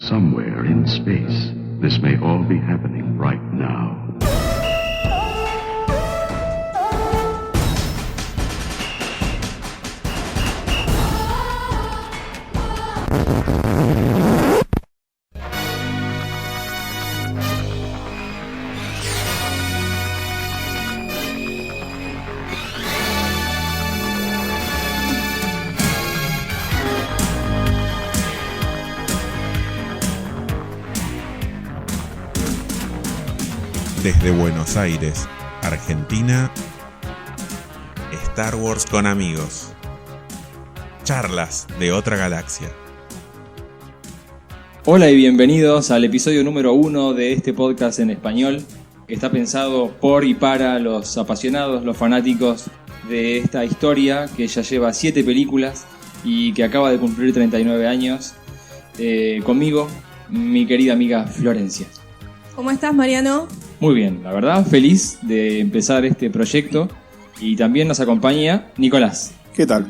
somewhere in space, this may all be happening right now. Desde Buenos Aires, Argentina, Star Wars con amigos. Charlas de otra galaxia. Hola y bienvenidos al episodio número 1 de este podcast en español, que está pensado por y para los apasionados, los fanáticos de esta historia que ya lleva 7 películas y que acaba de cumplir 39 años. Conmigo, mi querida amiga Florencia. ¿Cómo estás, Mariano? Muy bien, la verdad, feliz de empezar este proyecto. Y también nos acompaña Nicolás. ¿Qué tal?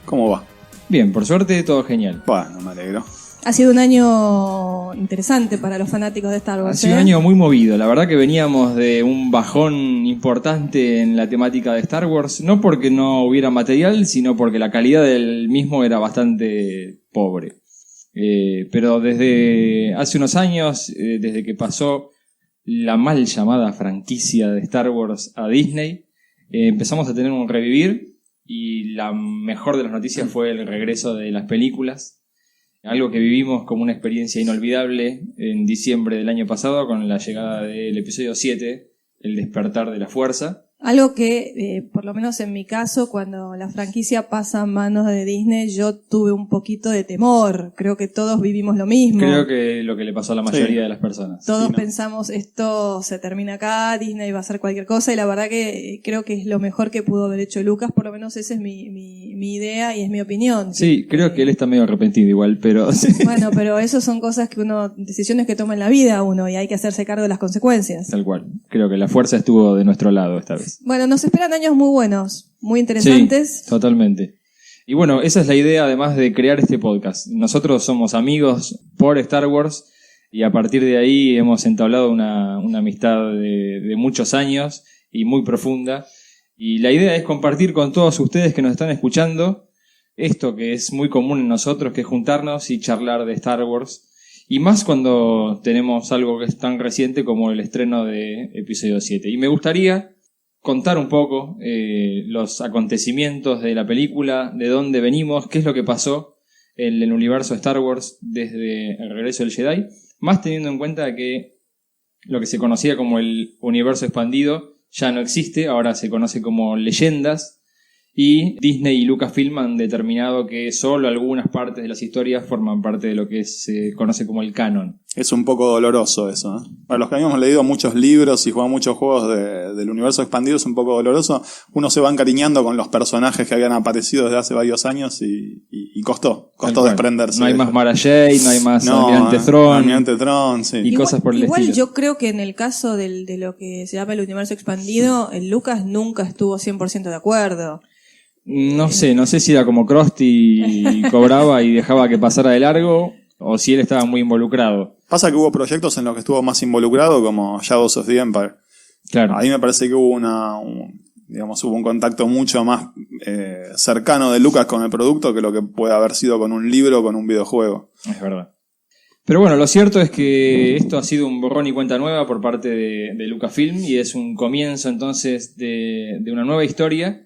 ¿Cómo va? Bien, por suerte todo genial. Bueno, me alegro. Ha sido un año interesante para los fanáticos de Star Wars. Ha sido un año muy movido, la verdad que veníamos de un bajón importante en la temática de Star Wars, no porque no hubiera material, sino porque la calidad del mismo era bastante pobre. Pero desde hace unos años, desde que pasó la mal llamada franquicia de Star Wars a Disney, empezamos a tener un revivir, y la mejor de las noticias fue el regreso de las películas, algo que vivimos como una experiencia inolvidable en diciembre del año pasado con la llegada del episodio 7, El despertar de la fuerza. Algo que, por lo menos en mi caso, cuando la franquicia pasa a manos de Disney, yo tuve un poquito de temor. Creo que todos vivimos lo mismo. Creo que lo que le pasó a la mayoría de las personas. Todos pensamos, esto se termina acá, Disney va a hacer cualquier cosa, y la verdad que creo que es lo mejor que pudo haber hecho Lucas, por lo menos esa es mi idea y es mi opinión. Sí, creo que él está medio arrepentido igual, pero... Bueno, pero eso son cosas que decisiones que toma en la vida uno, y hay que hacerse cargo de las consecuencias. Tal cual. Creo que la fuerza estuvo de nuestro lado esta vez. Bueno, nos esperan años muy buenos, muy interesantes. Sí, totalmente. Y bueno, esa es la idea además de crear este podcast. Nosotros somos amigos por Star Wars y a partir de ahí hemos entablado una amistad de muchos años y muy profunda. Y la idea es compartir con todos ustedes que nos están escuchando esto que es muy común en nosotros, que es juntarnos y charlar de Star Wars. Y más cuando tenemos algo que es tan reciente como el estreno de episodio 7. Y me gustaría contar un poco los acontecimientos de la película, de dónde venimos, qué es lo que pasó en el universo de Star Wars desde el regreso del Jedi, más teniendo en cuenta que lo que se conocía como el universo expandido ya no existe, ahora se conoce como Leyendas, y Disney y Lucasfilm han determinado que solo algunas partes de las historias forman parte de lo que se conoce como el canon. Es un poco doloroso eso, ¿eh? Para los que habíamos leído muchos libros y jugado muchos juegos del universo expandido, es un poco doloroso. Uno se va encariñando con los personajes que habían aparecido desde hace varios años y costó desprenderse. No hay más Mara Jade, no hay más Almirante Thrawn, sí. Y cosas por el estilo. Igual yo creo que en el caso de lo que se llama el universo expandido, el Lucas nunca estuvo 100% de acuerdo. No sé si era como Krusty y cobraba y dejaba que pasara de largo, o si él estaba muy involucrado. Pasa que hubo proyectos en los que estuvo más involucrado, como Shadows of the Empire. Claro. Ahí me parece que hubo hubo un contacto mucho más cercano de Lucas con el producto que lo que puede haber sido con un libro o con un videojuego. Es verdad. Pero bueno, lo cierto es que esto ha sido un borrón y cuenta nueva por parte de Lucasfilm, y es un comienzo entonces de una nueva historia.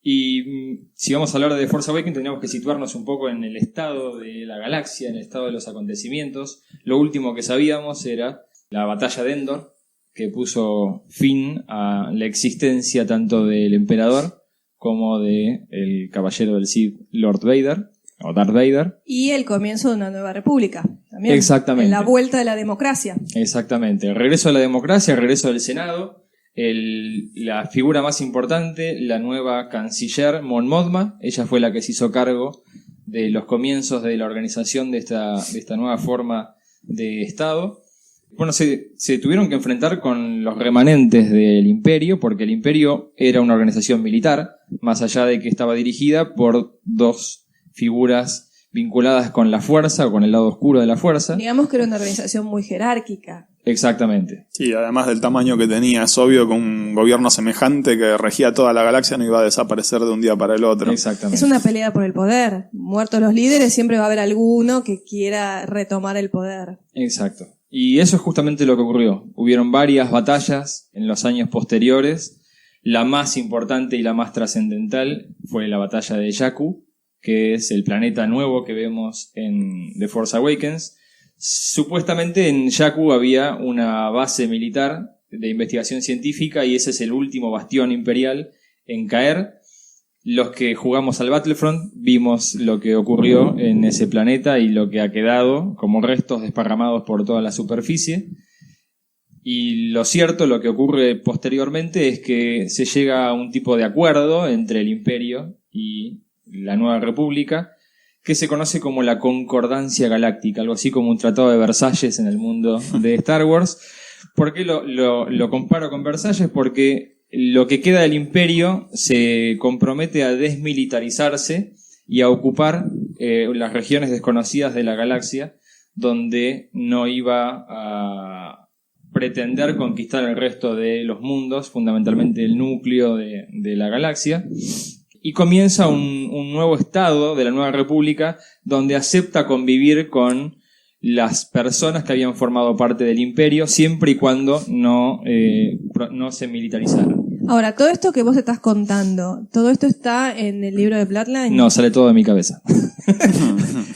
Y si vamos a hablar de Force Awakens, tendríamos que situarnos un poco en el estado de la galaxia, en el estado de los acontecimientos. Lo último que sabíamos era la batalla de Endor, que puso fin a la existencia tanto del emperador como del caballero del Sith, Lord Vader, o Darth Vader. Y el comienzo de una nueva república, también. Exactamente. La vuelta de la democracia. Exactamente. El regreso de la democracia, el regreso del Senado. La figura más importante, la nueva canciller Mon Mothma, ella fue la que se hizo cargo de los comienzos de la organización de esta nueva forma de Estado. Bueno, se tuvieron que enfrentar con los remanentes del Imperio, porque el Imperio era una organización militar, más allá de que estaba dirigida por dos figuras vinculadas con la fuerza o con el lado oscuro de la fuerza. Digamos que era una organización muy jerárquica. Exactamente. Sí, además del tamaño que tenía, es obvio que un gobierno semejante que regía toda la galaxia no iba a desaparecer de un día para el otro. Exactamente. Es una pelea por el poder. Muertos los líderes, siempre va a haber alguno que quiera retomar el poder. Exacto. Y eso es justamente lo que ocurrió. Hubieron varias batallas en los años posteriores. La más importante y la más trascendental fue la batalla de Jakku, que es el planeta nuevo que vemos en The Force Awakens. Supuestamente en Jakku había una base militar de investigación científica y ese es el último bastión imperial en caer. Los que jugamos al Battlefront vimos lo que ocurrió en ese planeta y lo que ha quedado como restos desparramados por toda la superficie. Y lo cierto, lo que ocurre posteriormente es que se llega a un tipo de acuerdo entre el Imperio y la Nueva República que se conoce como la Concordancia Galáctica, algo así como un tratado de Versalles en el mundo de Star Wars. ¿Por qué lo comparo con Versalles? Porque lo que queda del Imperio se compromete a desmilitarizarse y a ocupar las regiones desconocidas de la galaxia, donde no iba a pretender conquistar el resto de los mundos, fundamentalmente el núcleo de la galaxia. Y comienza un nuevo estado de la Nueva República donde acepta convivir con las personas que habían formado parte del Imperio, siempre y cuando no se militarizaran. Ahora, todo esto que vos estás contando, ¿todo esto está en el libro de Bloodline? No, sale todo de mi cabeza.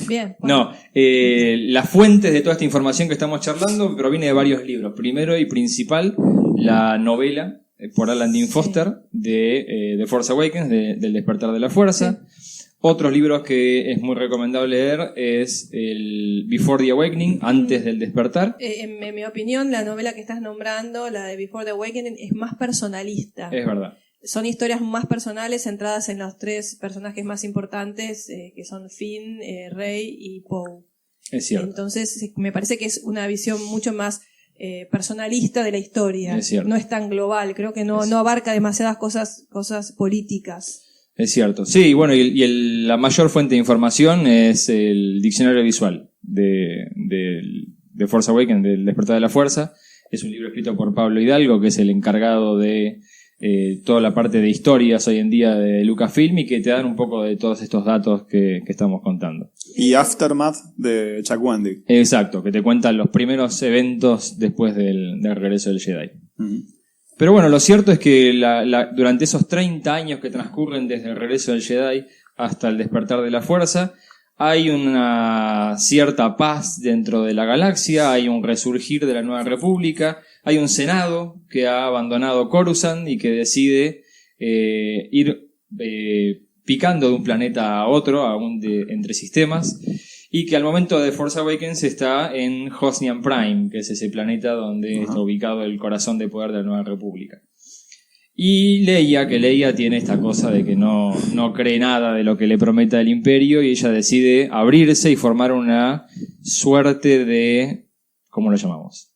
Bien. Bueno. No, las fuentes de toda esta información que estamos charlando proviene de varios libros. Primero y principal, la novela por Alan Dean Foster de The Force Awakens, del Despertar de la Fuerza. Sí. Otros libros que es muy recomendable leer es el Before the Awakening, antes del despertar. En mi opinión, la novela que estás nombrando, la de Before the Awakening, es más personalista. Es verdad. Son historias más personales centradas en los tres personajes más importantes, que son Finn, Rey y Poe. Es cierto. Entonces, me parece que es una visión mucho más personalista de la historia. Es cierto. No es tan global, creo que no abarca demasiadas cosas políticas. Es cierto. Sí, bueno, la mayor fuente de información es el diccionario visual de Force Awakens, del Despertar de la Fuerza. Es un libro escrito por Pablo Hidalgo, que es el encargado de toda la parte de historias hoy en día de Lucasfilm y que te dan un poco de todos estos datos que estamos contando. Y Aftermath de Chuck Wendig. Exacto, que te cuentan los primeros eventos después del regreso del Jedi. Uh-huh. Pero bueno, lo cierto es que durante esos 30 años que transcurren desde el regreso del Jedi hasta el despertar de la Fuerza, hay una cierta paz dentro de la galaxia, hay un resurgir de la Nueva República, hay un Senado que ha abandonado Coruscant y que decide ir picando de un planeta a otro, aún entre sistemas, y que al momento de Force Awakens está en Hosnian Prime, que es ese planeta donde está ubicado el corazón de poder de la Nueva República. Y Leia tiene esta cosa de que no cree nada de lo que le prometa el Imperio y ella decide abrirse y formar una suerte de... ¿cómo lo llamamos?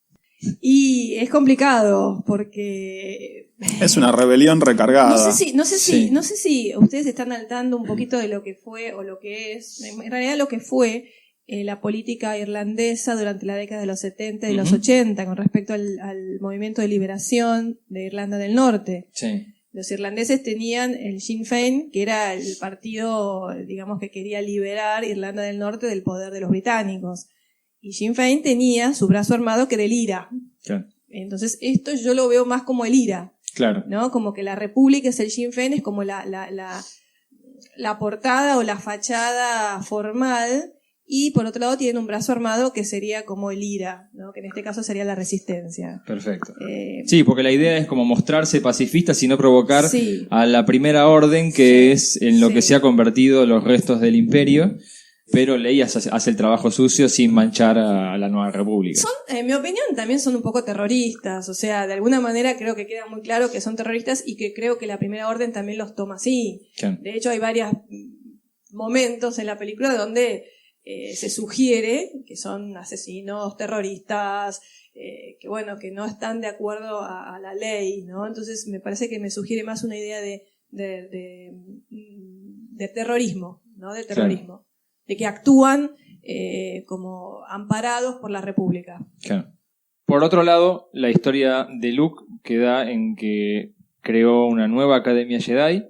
Y es complicado porque... Es una rebelión recargada. No sé si ustedes están al tanto un poquito de lo que fue o lo que es. En realidad lo que fue la política irlandesa durante la década de los 70 y los 80 con respecto al movimiento de liberación de Irlanda del Norte. Sí. Los irlandeses tenían el Sinn Féin, que era el partido, digamos, que quería liberar Irlanda del Norte del poder de los británicos. Y Sinn Féin tenía su brazo armado, que era el IRA. Claro. Entonces esto yo lo veo más como el IRA. Claro. ¿No? Como que la República es el Sinn Féin, es como la portada o la fachada formal, y por otro lado tienen un brazo armado que sería como el IRA, ¿no? Que en este caso sería la resistencia. Perfecto. Sí, porque la idea es como mostrarse pacifistas y no provocar a la primera orden, que es en lo que se ha convertido los restos del Imperio. Pero Leia hace el trabajo sucio sin manchar a la Nueva República. En mi opinión, también son un poco terroristas. O sea, de alguna manera creo que queda muy claro que son terroristas y que creo que la Primera Orden también los toma así. Sí. De hecho, hay varios momentos en la película donde se sugiere que son asesinos, terroristas, que bueno, que no están de acuerdo a la ley, ¿no? Entonces, me parece que me sugiere más una idea de terrorismo, ¿no? De terrorismo. Claro. de que actúan como amparados por la República. Claro. Por otro lado, la historia de Luke queda en que creó una nueva academia Jedi,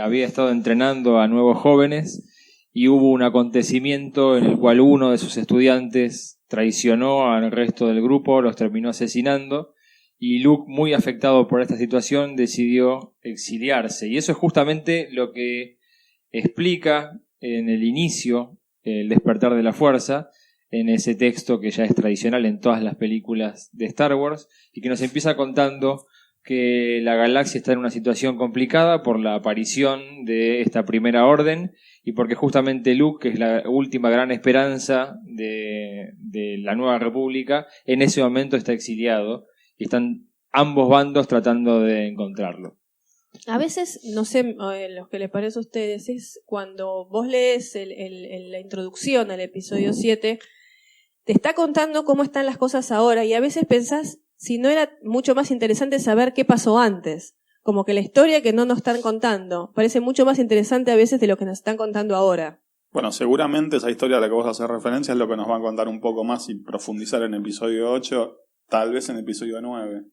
había estado entrenando a nuevos jóvenes y hubo un acontecimiento en el cual uno de sus estudiantes traicionó al resto del grupo, los terminó asesinando y Luke, muy afectado por esta situación, decidió exiliarse. Y eso es justamente lo que explica en el inicio el despertar de la fuerza, en ese texto que ya es tradicional en todas las películas de Star Wars y que nos empieza contando que la galaxia está en una situación complicada por la aparición de esta primera orden y porque justamente Luke, que es la última gran esperanza de la nueva república, en ese momento está exiliado y están ambos bandos tratando de encontrarlo. A veces, no sé, lo que les parece a ustedes, es cuando vos lees la introducción al episodio 7, te está contando cómo están las cosas ahora y a veces pensás si no era mucho más interesante saber qué pasó antes. Como que la historia que no nos están contando parece mucho más interesante a veces de lo que nos están contando ahora. Bueno, seguramente esa historia a la que vos haces referencia es lo que nos van a contar un poco más y profundizar en episodio 8, tal vez en episodio 9.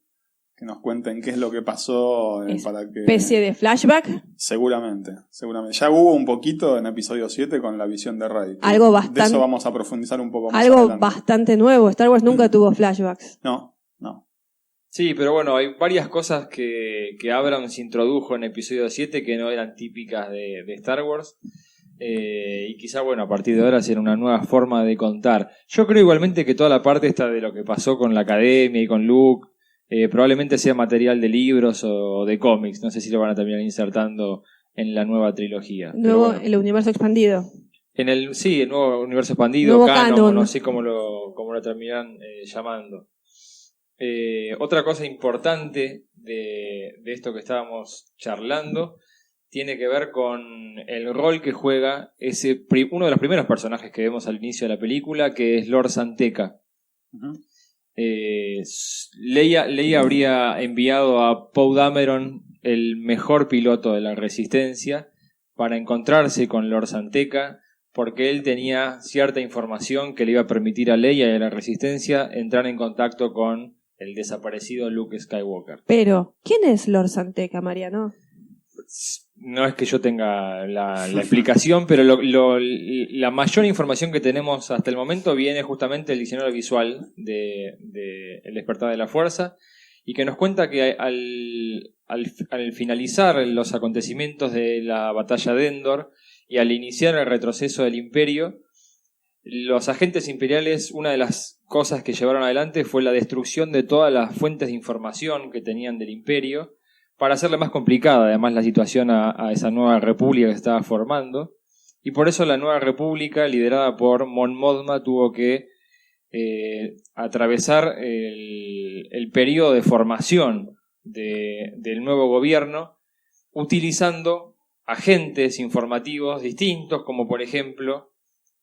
Que nos cuenten qué es lo que pasó para que... ¿Especie de flashback? Seguramente. Ya hubo un poquito en episodio 7 con la visión de Rey. Algo bastante... De eso vamos a profundizar un poco más algo adelante. Bastante nuevo. Star Wars nunca tuvo flashbacks. No. Sí, pero bueno, hay varias cosas que Abrams introdujo en episodio 7 que no eran típicas de Star Wars. Y quizá, bueno, a partir de ahora será una nueva forma de contar. Yo creo igualmente que toda la parte esta de lo que pasó con la academia y con Luke probablemente sea material de libros o de cómics. No sé si lo van a terminar insertando en la nueva trilogía. Nuevo, bueno, el universo expandido. el nuevo universo expandido, nuevo canon, no sé cómo lo terminarán llamando. Otra cosa importante de esto que estábamos charlando tiene que ver con el rol que juega uno de los primeros personajes que vemos al inicio de la película, que es Lord San Tekka. Uh-huh. Leia habría enviado a Poe Dameron, el mejor piloto de la Resistencia, para encontrarse con Lord San Tekka, porque él tenía cierta información que le iba a permitir a Leia y a la Resistencia entrar en contacto con el desaparecido Luke Skywalker. Pero, ¿quién es Lord San Tekka, Mariano? No es que yo tenga la explicación, pero la mayor información que tenemos hasta el momento viene justamente del diccionario visual de El despertar de la fuerza, y que nos cuenta que al finalizar los acontecimientos de la batalla de Endor y al iniciar el retroceso del Imperio, los agentes imperiales, una de las cosas que llevaron adelante fue la destrucción de todas las fuentes de información que tenían del Imperio, para hacerle más complicada además la situación a esa nueva república que se estaba formando, y por eso la nueva república liderada por Mon Mothma tuvo que atravesar el periodo de formación del nuevo gobierno utilizando agentes informativos distintos, como por ejemplo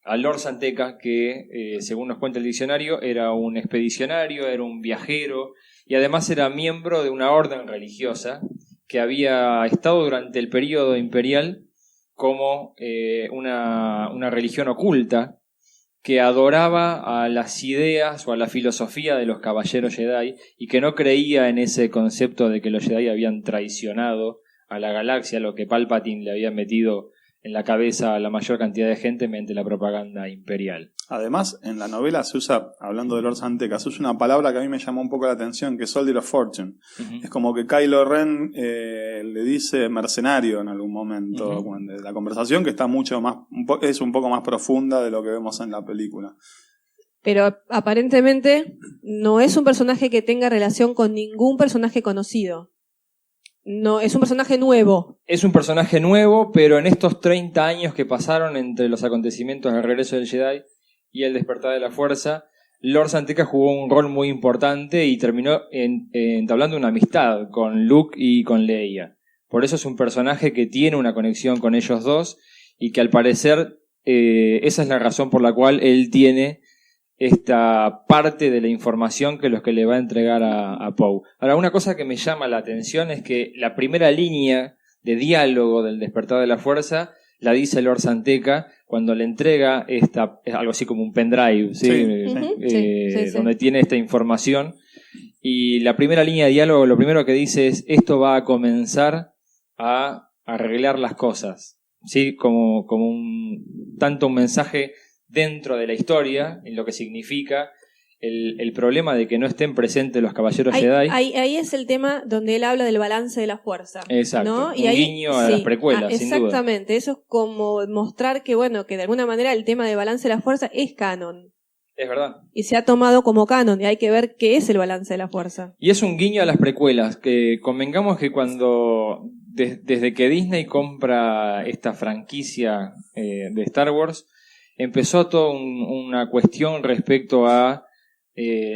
a Lord San Tekka, que según nos cuenta el diccionario era un expedicionario, era un viajero y además era miembro de una orden religiosa que había estado durante el período imperial como una religión oculta que adoraba a las ideas o a la filosofía de los caballeros Jedi y que no creía en ese concepto de que los Jedi habían traicionado a la galaxia, lo que Palpatine le había metido en la cabeza a la mayor cantidad de gente mediante la propaganda imperial. Además, en la novela se usa, hablando de Lord San Tekka, se usa una palabra que a mí me llamó un poco la atención, que es Soldier of Fortune. Uh-huh. Es como que Kylo Ren le dice mercenario en algún momento de la conversación, que está mucho más, es un poco más profunda de lo que vemos en la película. Pero aparentemente no es un personaje que tenga relación con ningún personaje conocido. No, es un personaje nuevo. Es un personaje nuevo, pero en estos 30 años que pasaron entre los acontecimientos del regreso del Jedi y el despertar de la fuerza, Lord San Tekka jugó un rol muy importante y terminó entablando una amistad con Luke y con Leia. Por eso es un personaje que tiene una conexión con ellos dos y que al parecer esa es la razón por la cual él tiene esta parte de la información que le va a entregar a Poe. Ahora, una cosa que me llama la atención es que la primera línea de diálogo del despertar de la fuerza la dice Lord Santeca cuando le entrega algo así como un pendrive, ¿sí? Sí. Donde tiene esta información. Y la primera línea de diálogo, lo primero que dice es: esto va a comenzar a arreglar las cosas, ¿sí? Como tanto un mensaje dentro de la historia, en lo que significa el problema de que no estén presentes los caballeros Jedi. Ahí es el tema donde él habla del balance de la fuerza. Exacto, ¿no? un Y ahí, guiño a las precuelas, sin duda. Exactamente, eso es como mostrar que, bueno, que de alguna manera el tema del balance de la fuerza es canon. Es verdad. Y se ha tomado como canon, y hay que ver qué es el balance de la fuerza. Y es un guiño a las precuelas, que convengamos que cuando, desde que Disney compra esta franquicia de Star Wars, empezó toda una cuestión respecto a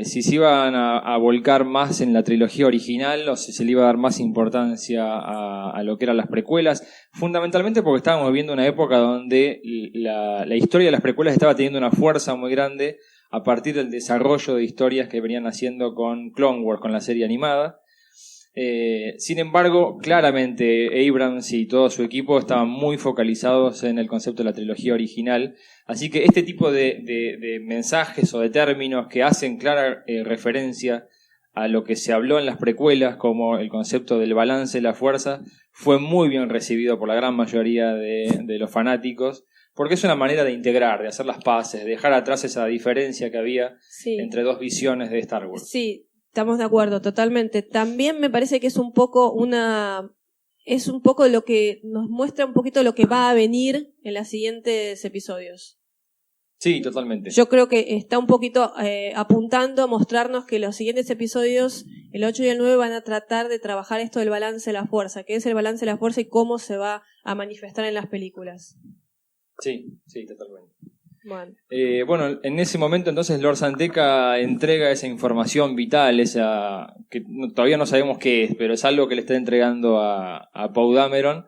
si se iban a volcar más en la trilogía original o si se le iba a dar más importancia a lo que eran las precuelas, fundamentalmente porque estábamos viviendo una época donde la historia de las precuelas estaba teniendo una fuerza muy grande a partir del desarrollo de historias que venían haciendo con Clone Wars, con la serie animada. Sin embargo, claramente Abrams y todo su equipo estaban muy focalizados en el concepto de la trilogía original, así que este tipo de mensajes o de términos que hacen clara referencia a lo que se habló en las precuelas, como el concepto del balance de la fuerza, fue muy bien recibido por la gran mayoría de los fanáticos, porque es una manera de integrar, de hacer las paces, de dejar atrás esa diferencia que había entre dos visiones de Star Wars. Sí. Estamos de acuerdo, totalmente. También me parece que es un poco lo que nos muestra un poquito lo que va a venir en los siguientes episodios. Sí, totalmente. Yo creo que está un poquito apuntando a mostrarnos que los siguientes episodios, el 8 y el 9, van a tratar de trabajar esto del balance de la fuerza, qué es el balance de la fuerza y cómo se va a manifestar en las películas. Sí, totalmente. Bueno. En ese momento entonces Lord Santeca entrega esa información vital, que todavía no sabemos qué es, pero es algo que le está entregando a Poe Dameron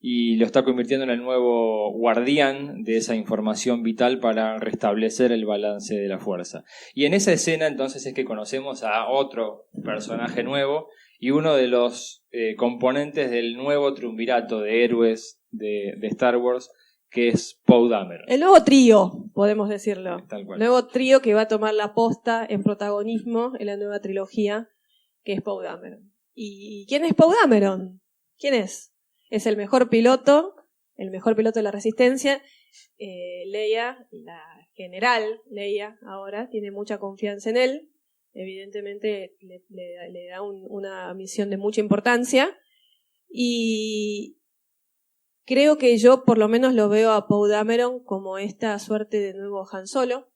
y lo está convirtiendo en el nuevo guardián de esa información vital para restablecer el balance de la fuerza. Y en esa escena entonces es que conocemos a otro personaje nuevo y uno de los componentes del nuevo triunvirato de héroes de Star Wars, que es Poe Dameron. El nuevo trío, podemos decirlo. Tal cual. El nuevo trío que va a tomar la posta en protagonismo en la nueva trilogía, que es Poe Dameron. ¿Y quién es Poe Dameron? ¿Quién es? Es el mejor piloto de la Resistencia. Leia, la general Leia ahora, tiene mucha confianza en él. Evidentemente le da una misión de mucha importancia. Y creo que yo por lo menos lo veo a Poe Dameron como esta suerte de nuevo Han Solo,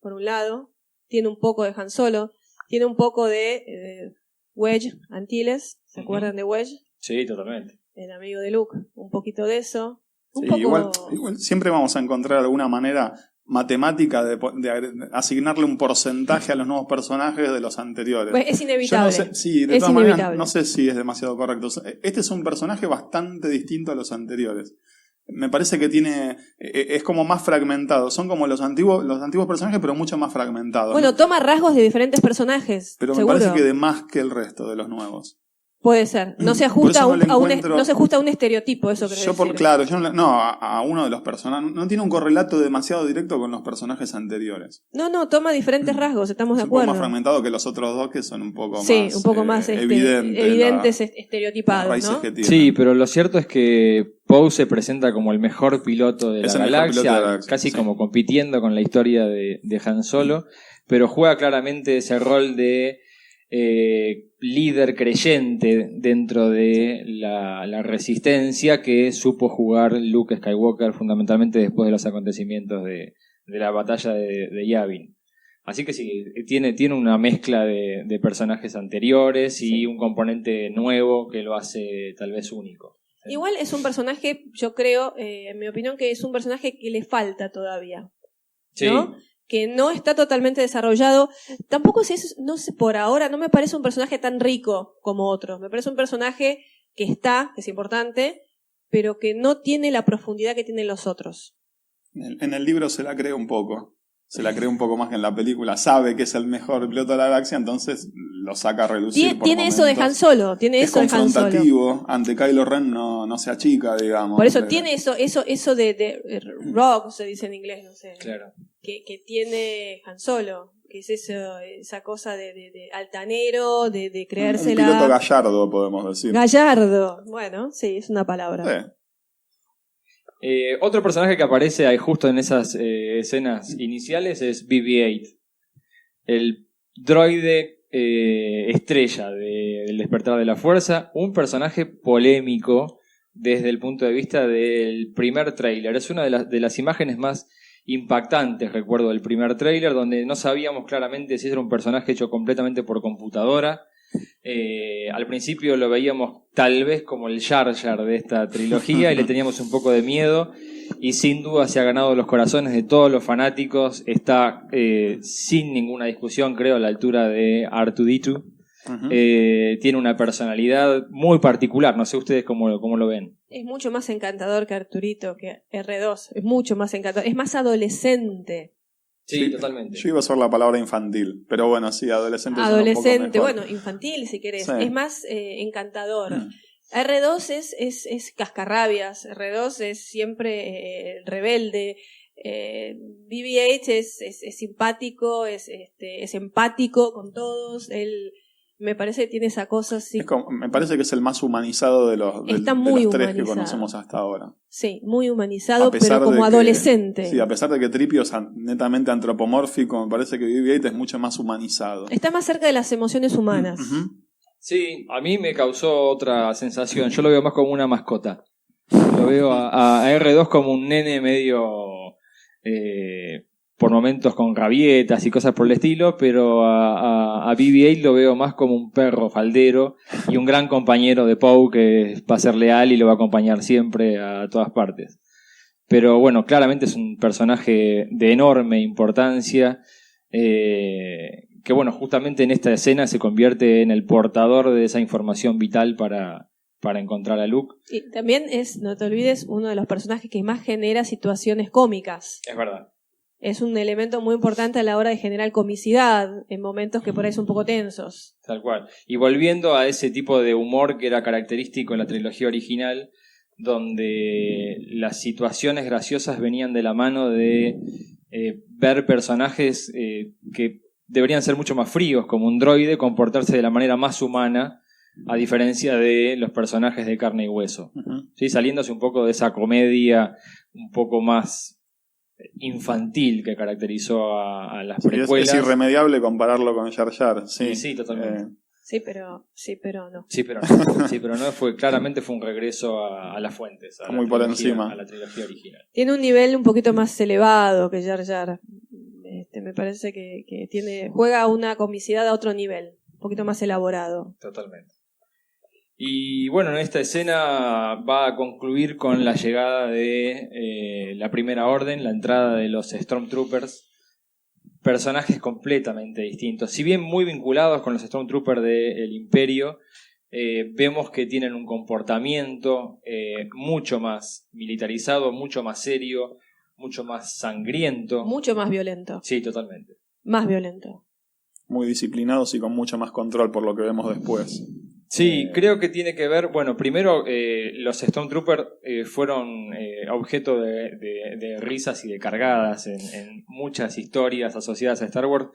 por un lado. Tiene un poco de Han Solo, tiene un poco de Wedge Antilles, ¿se acuerdan de Wedge? Sí, totalmente. El amigo de Luke, un poquito de eso. Igual siempre vamos a encontrar alguna manera matemática de asignarle un porcentaje a los nuevos personajes de los anteriores. Pues es inevitable. Yo no sé, de todas maneras, no sé si es demasiado correcto. Este es un personaje bastante distinto a los anteriores. Me parece que es como más fragmentado. Son como los antiguos personajes, pero mucho más fragmentados. Bueno, toma rasgos de diferentes personajes. Pero seguro. me parece que de más que el resto de los nuevos. Puede ser. No se ajusta no se ajusta a un estereotipo, eso creo decir. Claro, a uno de los personajes. No tiene un correlato demasiado directo con los personajes anteriores. No, toma diferentes rasgos, estamos de acuerdo. Es un poco más fragmentado que los otros dos, que son un poco más evidentes estereotipados, ¿no? Sí, pero lo cierto es que Poe se presenta como el mejor piloto de la galaxia, casi como compitiendo con la historia de Han Solo, pero juega claramente ese rol de líder creyente dentro de la resistencia que supo jugar Luke Skywalker fundamentalmente después de los acontecimientos de la batalla de Yavin. Así que sí, tiene una mezcla de personajes anteriores y un componente nuevo que lo hace tal vez único. Igual es un personaje, yo creo, en mi opinión, que es un personaje que le falta todavía, ¿no? Sí. Que no está totalmente desarrollado. Tampoco no sé, por ahora no me parece un personaje tan rico como otros. Me parece un personaje que es importante, pero que no tiene la profundidad que tienen los otros. En el libro se la cree un poco. Se la cree un poco más que en la película. Sabe que es el mejor piloto de la galaxia, entonces lo saca a relucir. Tiene eso de Han Solo, tiene es eso de Han Solo. confrontativo, ante Kylo Ren no se achica, digamos. Por eso tiene eso de rock, se dice en inglés, no sé. Claro. Que tiene Han Solo, que es esa cosa de altanero, de creérsela. Un piloto gallardo, podemos decir. Gallardo, bueno, sí, es una palabra. Otro personaje que aparece ahí justo en esas escenas iniciales es BB-8, el droide estrella del Despertar de la Fuerza, un personaje polémico desde el punto de vista del primer tráiler. Es una de las imágenes más impactantes, recuerdo, del primer tráiler, donde no sabíamos claramente si era un personaje hecho completamente por computadora. Al principio lo veíamos tal vez como el Jar Jar de esta trilogía y le teníamos un poco de miedo, y sin duda se ha ganado los corazones de todos los fanáticos. Está sin ninguna discusión, creo, a la altura de R2-D2. Tiene una personalidad muy particular, no sé ustedes cómo lo ven. Es mucho más encantador que Arturito, que R2, es mucho más encantador, es más adolescente. Sí, totalmente. Yo iba a usar la palabra infantil, pero bueno, sí, adolescente. Adolescente, bueno, infantil si querés, sí. Es más encantador. R2 es cascarrabias, R2 es siempre rebelde, BB-8 es simpático, es empático con todos, él me parece que tiene esa cosa así. Me parece que es el más humanizado de los tres humanizado. que conocemos hasta ahora. Sí, muy humanizado, pero como adolescente. Sí, a pesar de que Tripio es netamente antropomórfico, me parece que BB-8 es mucho más humanizado. Está más cerca de las emociones humanas. Sí, a mí me causó otra sensación. Yo lo veo más como una mascota. Lo veo a R2 como un nene medio... por momentos con rabietas y cosas por el estilo, pero a BB-8 lo veo más como un perro faldero y un gran compañero de Poe que va a ser leal y lo va a acompañar siempre a todas partes. Pero bueno, claramente es un personaje de enorme importancia, que bueno, justamente en esta escena se convierte en el portador de esa información vital para encontrar a Luke. Y también es, no te olvides, uno de los personajes que más genera situaciones cómicas. Es verdad. Es un elemento muy importante a la hora de generar comicidad en momentos que por ahí son un poco tensos. Tal cual. Y volviendo a ese tipo de humor que era característico en la trilogía original, donde las situaciones graciosas venían de la mano de ver personajes que deberían ser mucho más fríos, como un droide, comportarse de la manera más humana, a diferencia de los personajes de carne y hueso. ¿Sí? Saliéndose un poco de esa comedia un poco más infantil que caracterizó a las precuelas. Es irremediable compararlo con Jar Jar. Sí, totalmente. Sí, pero no. Sí, pero no, claramente fue un regreso a las fuentes, muy por encima, a la trilogía original. Tiene un nivel un poquito más elevado que Jar Jar. Me parece que juega una comicidad a otro nivel, un poquito más elaborado. Totalmente. Y bueno, en esta escena va a concluir con la llegada de la Primera Orden, la entrada de los Stormtroopers, personajes completamente distintos. Si bien muy vinculados con los Stormtroopers del Imperio, vemos que tienen un comportamiento mucho más militarizado, mucho más serio, mucho más sangriento. Mucho más violento. Sí, totalmente. Más violento. Muy disciplinados y con mucho más control por lo que vemos después. Sí, creo que tiene que ver, bueno, primero los Stormtroopers fueron objeto de risas y de cargadas en muchas historias asociadas a Star Wars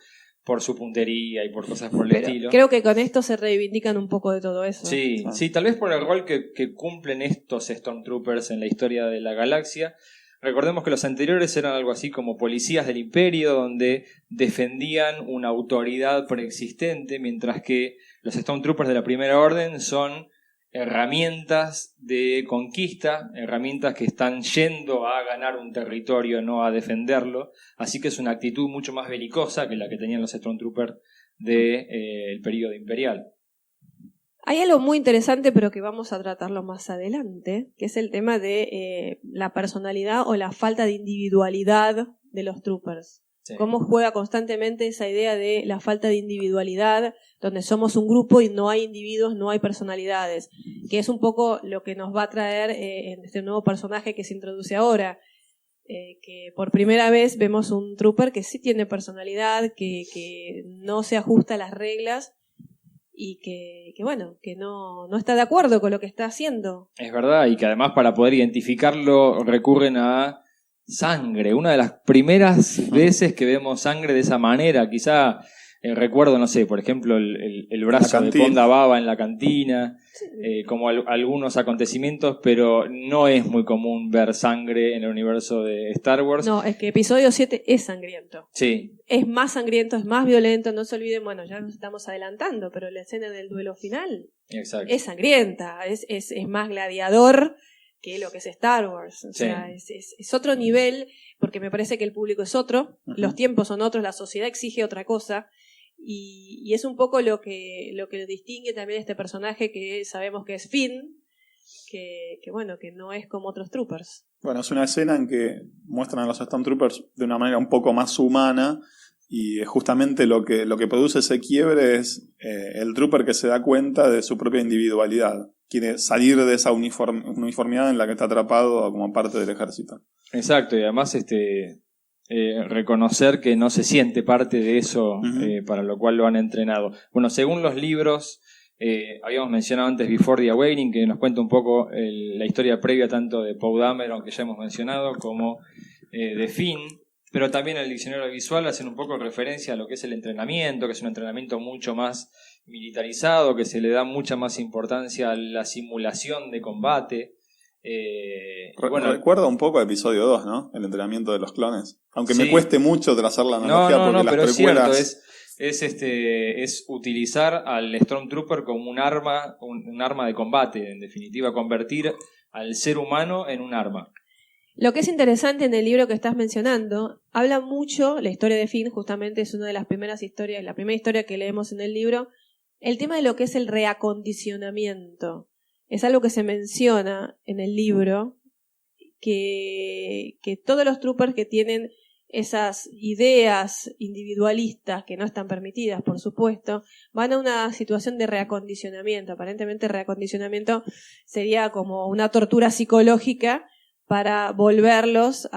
por su puntería y por cosas por el estilo. Creo que con esto se reivindican un poco de todo eso. Sí, tal vez por el rol que cumplen estos Stormtroopers en la historia de la galaxia. Recordemos que los anteriores eran algo así como policías del Imperio, donde defendían una autoridad preexistente, mientras que los Stormtroopers de la Primera Orden son herramientas de conquista, herramientas que están yendo a ganar un territorio, no a defenderlo. Así que es una actitud mucho más belicosa que la que tenían los Stormtroopers del periodo imperial. Hay algo muy interesante, pero que vamos a tratarlo más adelante, que es el tema de la personalidad o la falta de individualidad de los troopers. Sí. Cómo juega constantemente esa idea de la falta de individualidad, donde somos un grupo y no hay individuos, no hay personalidades, que es un poco lo que nos va a traer en este nuevo personaje que se introduce ahora, que por primera vez vemos un trooper que sí tiene personalidad, que no se ajusta a las reglas y que bueno, que no está de acuerdo con lo que está haciendo. Es verdad, y que además para poder identificarlo recurren a sangre. Una de las primeras veces que vemos sangre de esa manera, quizá recuerdo, no sé, por ejemplo, el brazo de Ponda Baba en la cantina, como algunos acontecimientos, pero no es muy común ver sangre en el universo de Star Wars. No, es que episodio 7 es sangriento. Sí. Es más sangriento, es más violento, no se olviden, bueno, ya nos estamos adelantando, pero la escena del duelo final Exacto. es sangrienta, es más gladiador que lo que es Star Wars. O sea, es otro nivel, porque me parece que el público es otro, los tiempos son otros, la sociedad exige otra cosa. Y es un poco lo que distingue también a este personaje que sabemos que es Finn, que bueno, que no es como otros troopers. Bueno, es una escena en que muestran a los Stormtroopers de una manera un poco más humana, y justamente lo que produce ese quiebre es el trooper que se da cuenta de su propia individualidad. Quiere salir de esa uniformidad en la que está atrapado como parte del ejército. Exacto, y además reconocer que no se siente parte de eso, para lo cual lo han entrenado. Bueno, según los libros, habíamos mencionado antes Before the Awakening, que nos cuenta un poco la historia previa tanto de Poe Dameron, que ya hemos mencionado, como de Finn, pero también el diccionario visual hacen un poco referencia a lo que es el entrenamiento, que es un entrenamiento mucho más militarizado, que se le da mucha más importancia a la simulación de combate. Bueno, recuerda un poco a episodio 2, ¿no? El entrenamiento de los clones. Aunque sí. Me cueste mucho trazar la analogía porque las pero precuelas... es cierto, es utilizar al Stormtrooper como un arma de combate, en definitiva, convertir al ser humano en un arma. Lo que es interesante en el libro que estás mencionando, habla mucho, la historia de Finn justamente es una de las primeras historias, la primera historia que leemos en el libro, el tema de lo que es el reacondicionamiento. Es algo que se menciona en el libro, que todos los troopers que tienen esas ideas individualistas, que no están permitidas, por supuesto, van a una situación de reacondicionamiento. Aparentemente reacondicionamiento sería como una tortura psicológica para volverlos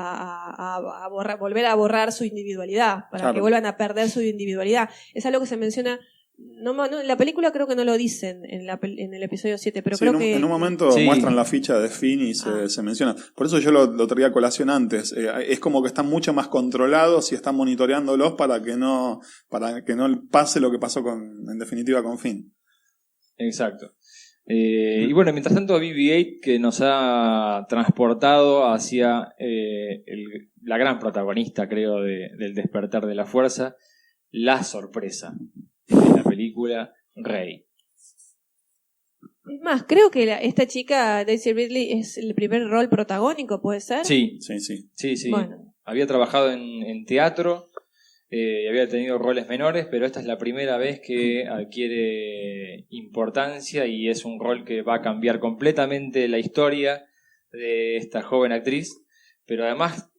volver a borrar su individualidad, para que vuelvan a perder su individualidad. Es algo que se menciona, no, en la película creo que no lo dicen en el episodio 7, pero sí, creo que... En un momento muestran la ficha de Finn y se menciona. Por eso yo lo traía a colación antes. Es como que están mucho más controlados y están monitoreándolos para que no pase lo que pasó en definitiva con Finn. Exacto. Y bueno, mientras tanto BB-8, que nos ha transportado hacia la gran protagonista, creo, del despertar de la fuerza, la sorpresa de la película, Rey. Es más, creo que esta chica, Daisy Ridley, es el primer rol protagónico, ¿puede ser? Sí. Bueno. Había trabajado en teatro, había tenido roles menores, pero esta es la primera vez que adquiere importancia y es un rol que va a cambiar completamente la historia de esta joven actriz, pero además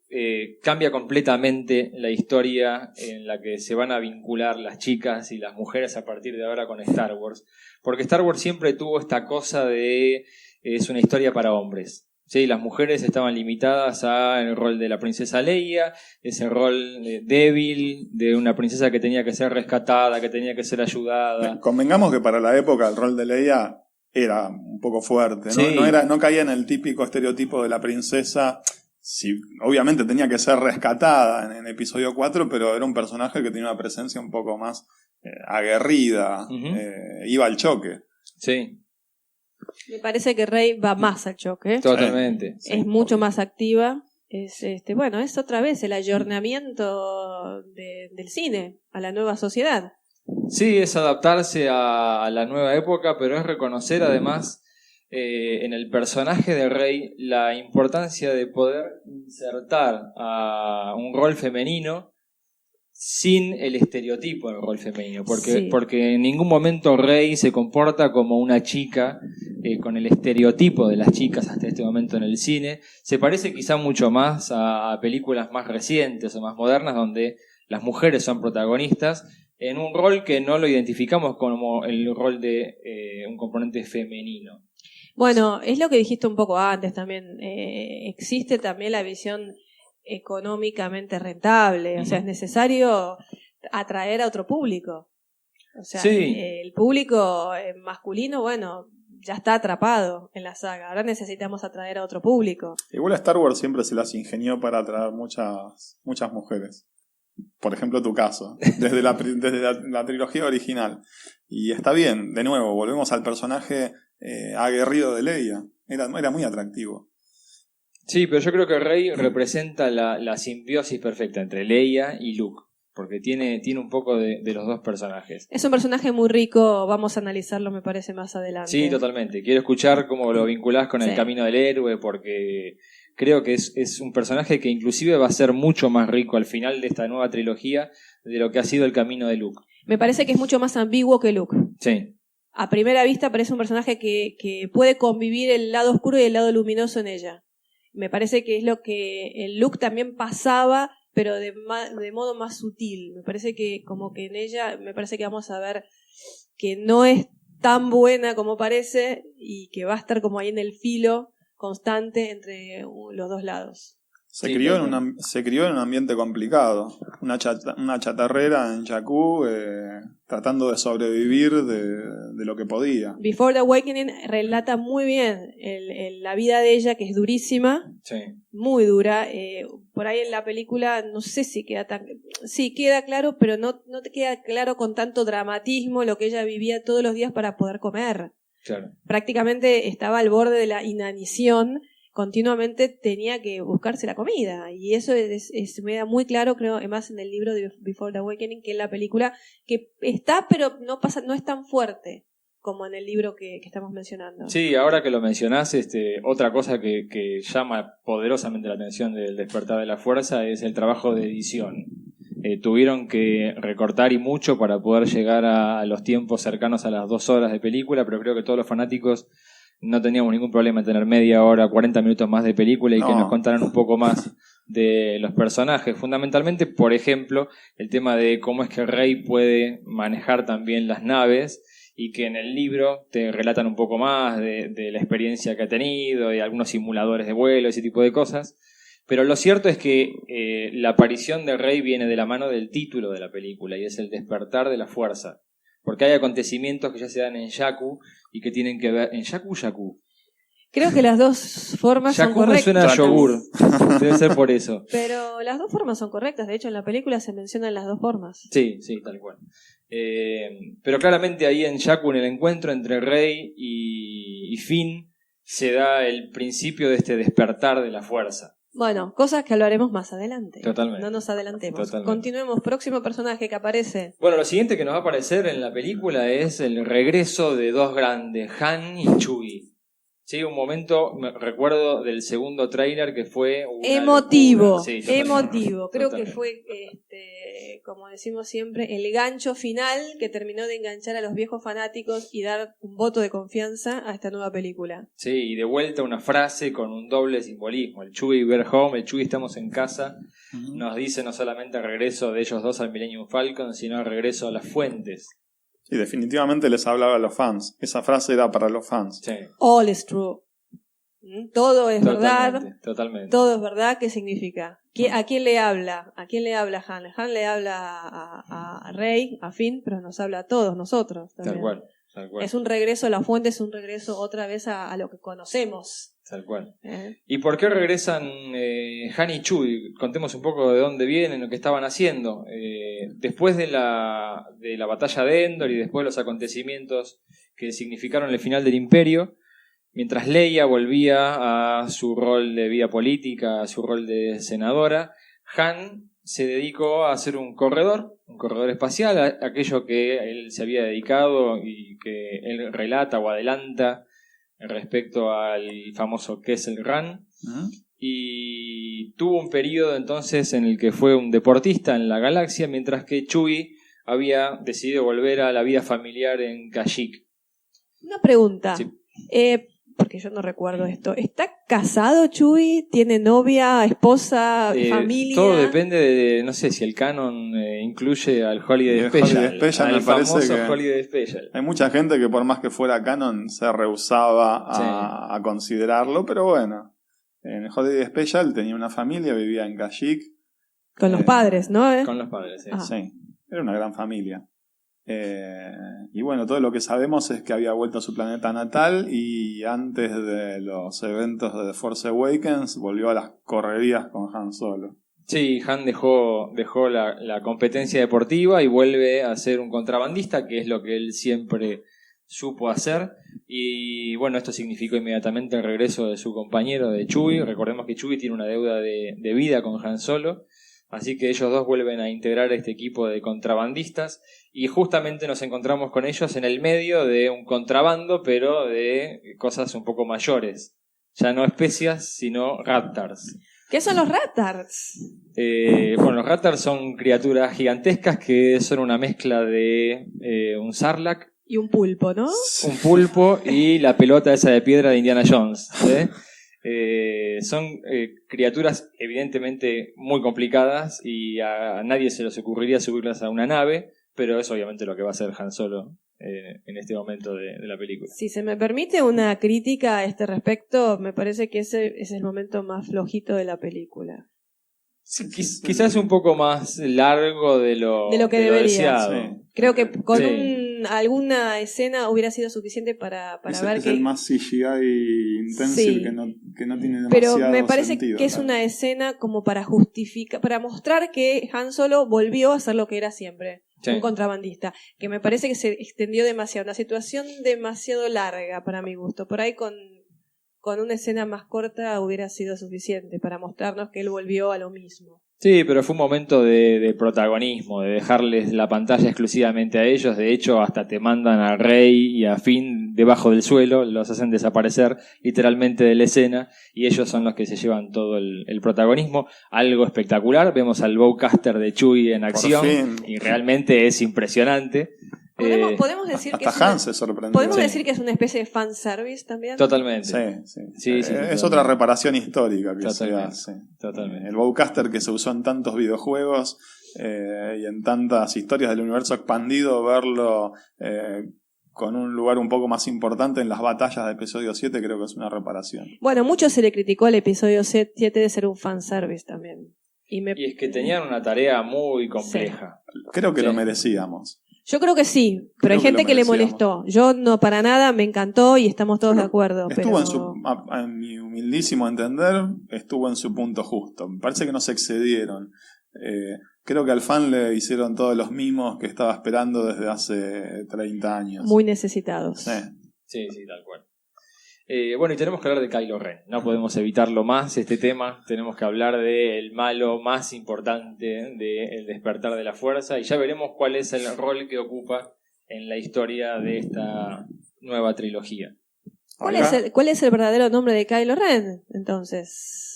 cambia completamente la historia en la que se van a vincular las chicas y las mujeres a partir de ahora con Star Wars, porque Star Wars siempre tuvo esta cosa de es una historia para hombres. Sí, las mujeres estaban limitadas al rol de la princesa Leia, ese rol débil de una princesa que tenía que ser rescatada, que tenía que ser ayudada. Convengamos que para la época el rol de Leia era un poco fuerte, ¿no? Sí. No caía en el típico estereotipo de la princesa. Sí, obviamente tenía que ser rescatada en episodio 4, pero era un personaje que tenía una presencia un poco más aguerrida, iba al choque. Sí. Me parece que Rey va más al choque. Totalmente. Es mucho más activa. Es es otra vez el ayornamiento del cine a la nueva sociedad. Sí, es adaptarse a la nueva época, pero es reconocer además en el personaje de Rey la importancia de poder insertar a un rol femenino sin el estereotipo del rol femenino, porque en ningún momento Rey se comporta como una chica con el estereotipo de las chicas hasta este momento en el cine. Se parece quizá mucho más a películas más recientes o más modernas donde las mujeres son protagonistas en un rol que no lo identificamos como el rol de un componente femenino. Bueno, es lo que dijiste un poco antes también. Existe también la visión económicamente rentable, o sea, es necesario atraer a otro público. O sea, Sí. el público masculino, bueno, ya está atrapado en la saga. Ahora necesitamos atraer a otro público. Igual a Star Wars siempre se las ingenió para atraer muchas mujeres. Por ejemplo, tu caso, desde la trilogía original. Y está bien, de nuevo, volvemos al personaje aguerrido de Leia. Era muy atractivo. Sí, pero yo creo que Rey representa la simbiosis perfecta entre Leia y Luke, porque tiene un poco de los dos personajes. Es un personaje muy rico, vamos a analizarlo, me parece, más adelante. Sí, totalmente. Quiero escuchar cómo lo vinculás con el camino del héroe, porque creo que es un personaje que inclusive va a ser mucho más rico al final de esta nueva trilogía de lo que ha sido el camino de Luke. Me parece que es mucho más ambiguo que Luke. Sí. A primera vista parece un personaje que puede convivir el lado oscuro y el lado luminoso en ella. Me parece que es lo que el Luke también pasaba, pero de modo más sutil. Me parece que como que en ella, me parece que vamos a ver que no es tan buena como parece y que va a estar como ahí en el filo constante entre los dos lados. Se crió en un ambiente complicado. Una chatarrera en Jakku, tratando de sobrevivir de lo que podía. Before the Awakening relata muy bien la vida de ella, que es durísima, Sí. muy dura. Por ahí en la película no sé si queda tan... Sí, queda claro, pero no te queda claro con tanto dramatismo lo que ella vivía todos los días para poder comer. Claro. Prácticamente estaba al borde de la inanición, continuamente tenía que buscarse la comida, y eso me da muy claro, creo, más en el libro de Before the Awakening que en la película, que está, pero no es tan fuerte como en el libro que estamos mencionando. Sí, ahora que lo mencionás, otra cosa que llama poderosamente la atención del Despertar de la Fuerza es el trabajo de edición. Tuvieron que recortar y mucho para poder llegar a los tiempos cercanos a las 2 horas de película, pero creo que todos los fanáticos no teníamos ningún problema en tener media hora, 40 minutos más de película y que nos contaran un poco más de los personajes. Fundamentalmente, por ejemplo, el tema de cómo es que Rey puede manejar también las naves y que en el libro te relatan un poco más de la experiencia que ha tenido, de algunos simuladores de vuelo, ese tipo de cosas. Pero lo cierto es que la aparición de Rey viene de la mano del título de la película y es el despertar de la fuerza. Porque hay acontecimientos que ya se dan en Jakku y que tienen que ver... ¿En Jakku o Jakku? Creo que las dos formas son Jakku me correctas. suena a yogur. Debe ser por eso. Pero las dos formas son correctas. De hecho, en la película se mencionan las dos formas. Sí, tal cual. Pero claramente ahí en Jakku, en el encuentro entre Rey y Finn, se da el principio de este despertar de la fuerza. Bueno, cosas que hablaremos más adelante. Totalmente. No nos adelantemos. Totalmente. Continuemos. Próximo personaje que aparece. Bueno, lo siguiente que nos va a aparecer en la película es el regreso de dos grandes, Han y Chewie. Sí, un momento, me recuerdo del segundo tráiler que fue emotivo. Sí, totalmente. Emotivo. Creo Totalmente. que fue, como decimos siempre, el gancho final que terminó de enganchar a los viejos fanáticos y dar un voto de confianza a esta nueva película. Sí, y de vuelta una frase con un doble simbolismo. El Chewie we're home, el Chewie estamos en casa, nos dice no solamente el regreso de ellos dos al Millennium Falcon, sino el regreso a las fuentes. Y definitivamente les hablaba a los fans. Esa frase era para los fans. Sí. All is true. Todo es verdad. Totalmente. Todo es verdad. ¿Qué significa? ¿A quién le habla? ¿A quién le habla Han? Han le habla a Rey, a Finn, pero nos habla a todos nosotros también. Tal cual. Es un regreso a la fuente, es un regreso otra vez a lo que conocemos. Tal cual. ¿Y por qué regresan Han y Chewie? Contemos un poco de dónde vienen, lo que estaban haciendo. Después de la batalla de Endor y después de los acontecimientos que significaron el final del Imperio, mientras Leia volvía a su rol de vida política, a su rol de senadora, Han se dedicó a ser un corredor espacial, aquello que él se había dedicado y que él relata o adelanta respecto al famoso Kessel Run. Y tuvo un periodo entonces en el que fue un deportista en la galaxia, mientras que Chewie había decidido volver a la vida familiar en Kashyyyk. Una pregunta. Sí. Porque yo no recuerdo esto. ¿Está casado Chewie? ¿Tiene novia, esposa, familia? Todo depende de, no sé, si el canon incluye al Holiday Special. Al famoso Holiday Special. Hay mucha gente que por más que fuera canon se rehusaba a considerarlo, pero bueno. En el Holiday Special tenía una familia, vivía en Kashyyyk. Con los padres, ¿no? Con los padres, sí. Sí, era una gran familia. Y bueno, todo lo que sabemos es que había vuelto a su planeta natal y antes de los eventos de The Force Awakens volvió a las correrías con Han Solo. Sí, Han dejó la competencia deportiva y vuelve a ser un contrabandista, que es lo que él siempre supo hacer. Y bueno, esto significó inmediatamente el regreso de su compañero, de Chewie. Recordemos que Chewie tiene una deuda de vida con Han Solo. Así que ellos dos vuelven a integrar este equipo de contrabandistas y justamente nos encontramos con ellos en el medio de un contrabando, pero de cosas un poco mayores. Ya no especias, sino raptors. ¿Qué son los raptors? Bueno, los raptors son criaturas gigantescas que son una mezcla de un sarlacc, Y un pulpo, ¿no? un pulpo y la pelota esa de piedra de Indiana Jones. Son criaturas evidentemente muy complicadas y a nadie se les ocurriría subirlas a una nave, pero es obviamente lo que va a hacer Han Solo en este momento de la película. Si se me permite una crítica a este respecto, me parece que ese es el momento más flojito de la película. Sí, quizás un poco más largo de lo que debería. deseado. Sí. Creo que con Sí. alguna escena hubiera sido suficiente para ver Es que... el más CGI intensive Sí. que no tiene demasiado Pero me parece sentido, que es ¿no? una escena como para justificar, para mostrar que Han Solo volvió a ser lo que era siempre, Sí. un contrabandista, que me parece que se extendió demasiado, una situación demasiado larga para mi gusto. Por ahí con una escena más corta hubiera sido suficiente para mostrarnos que él volvió a lo mismo. Sí, pero fue un momento de protagonismo, de dejarles la pantalla exclusivamente a ellos. De hecho, hasta te mandan a Rey y a Finn debajo del suelo, los hacen desaparecer literalmente de la escena y ellos son los que se llevan todo el protagonismo. Algo espectacular, vemos al Bowcaster de Chewie en acción fin. y realmente es impresionante. Podemos decir que Hasta es Han se sorprendió. podemos Sí. decir que es una especie de fanservice también. Totalmente. Sí. Sí, Es totalmente. otra reparación histórica que se Totalmente. hace. Totalmente. El Bowcaster que se usó en tantos videojuegos y en tantas historias del universo expandido, verlo con un lugar un poco más importante en las batallas de episodio 7 creo que es una reparación. Bueno, mucho se le criticó al episodio 7 de ser un fanservice también. Y Y es que tenían una tarea muy compleja. Creo que Sí. lo merecíamos. Yo creo que sí, pero hay Creo que gente lo que le merecíamos. molestó. Yo no, para nada, me encantó y estamos todos de acuerdo. Estuvo pero... en mi humildísimo entender, estuvo en su punto justo. Me parece que no se excedieron. Creo que al fan le hicieron todos los mimos que estaba esperando desde hace 30 años. Muy necesitados. Sí. Sí, tal cual. Bueno, y tenemos que hablar de Kylo Ren. No podemos evitarlo más, este tema. Tenemos que hablar del malo más importante del despertar de la fuerza. Y ya veremos cuál es el rol que ocupa en la historia de esta nueva trilogía. ¿Cuál es el verdadero nombre de Kylo Ren, entonces?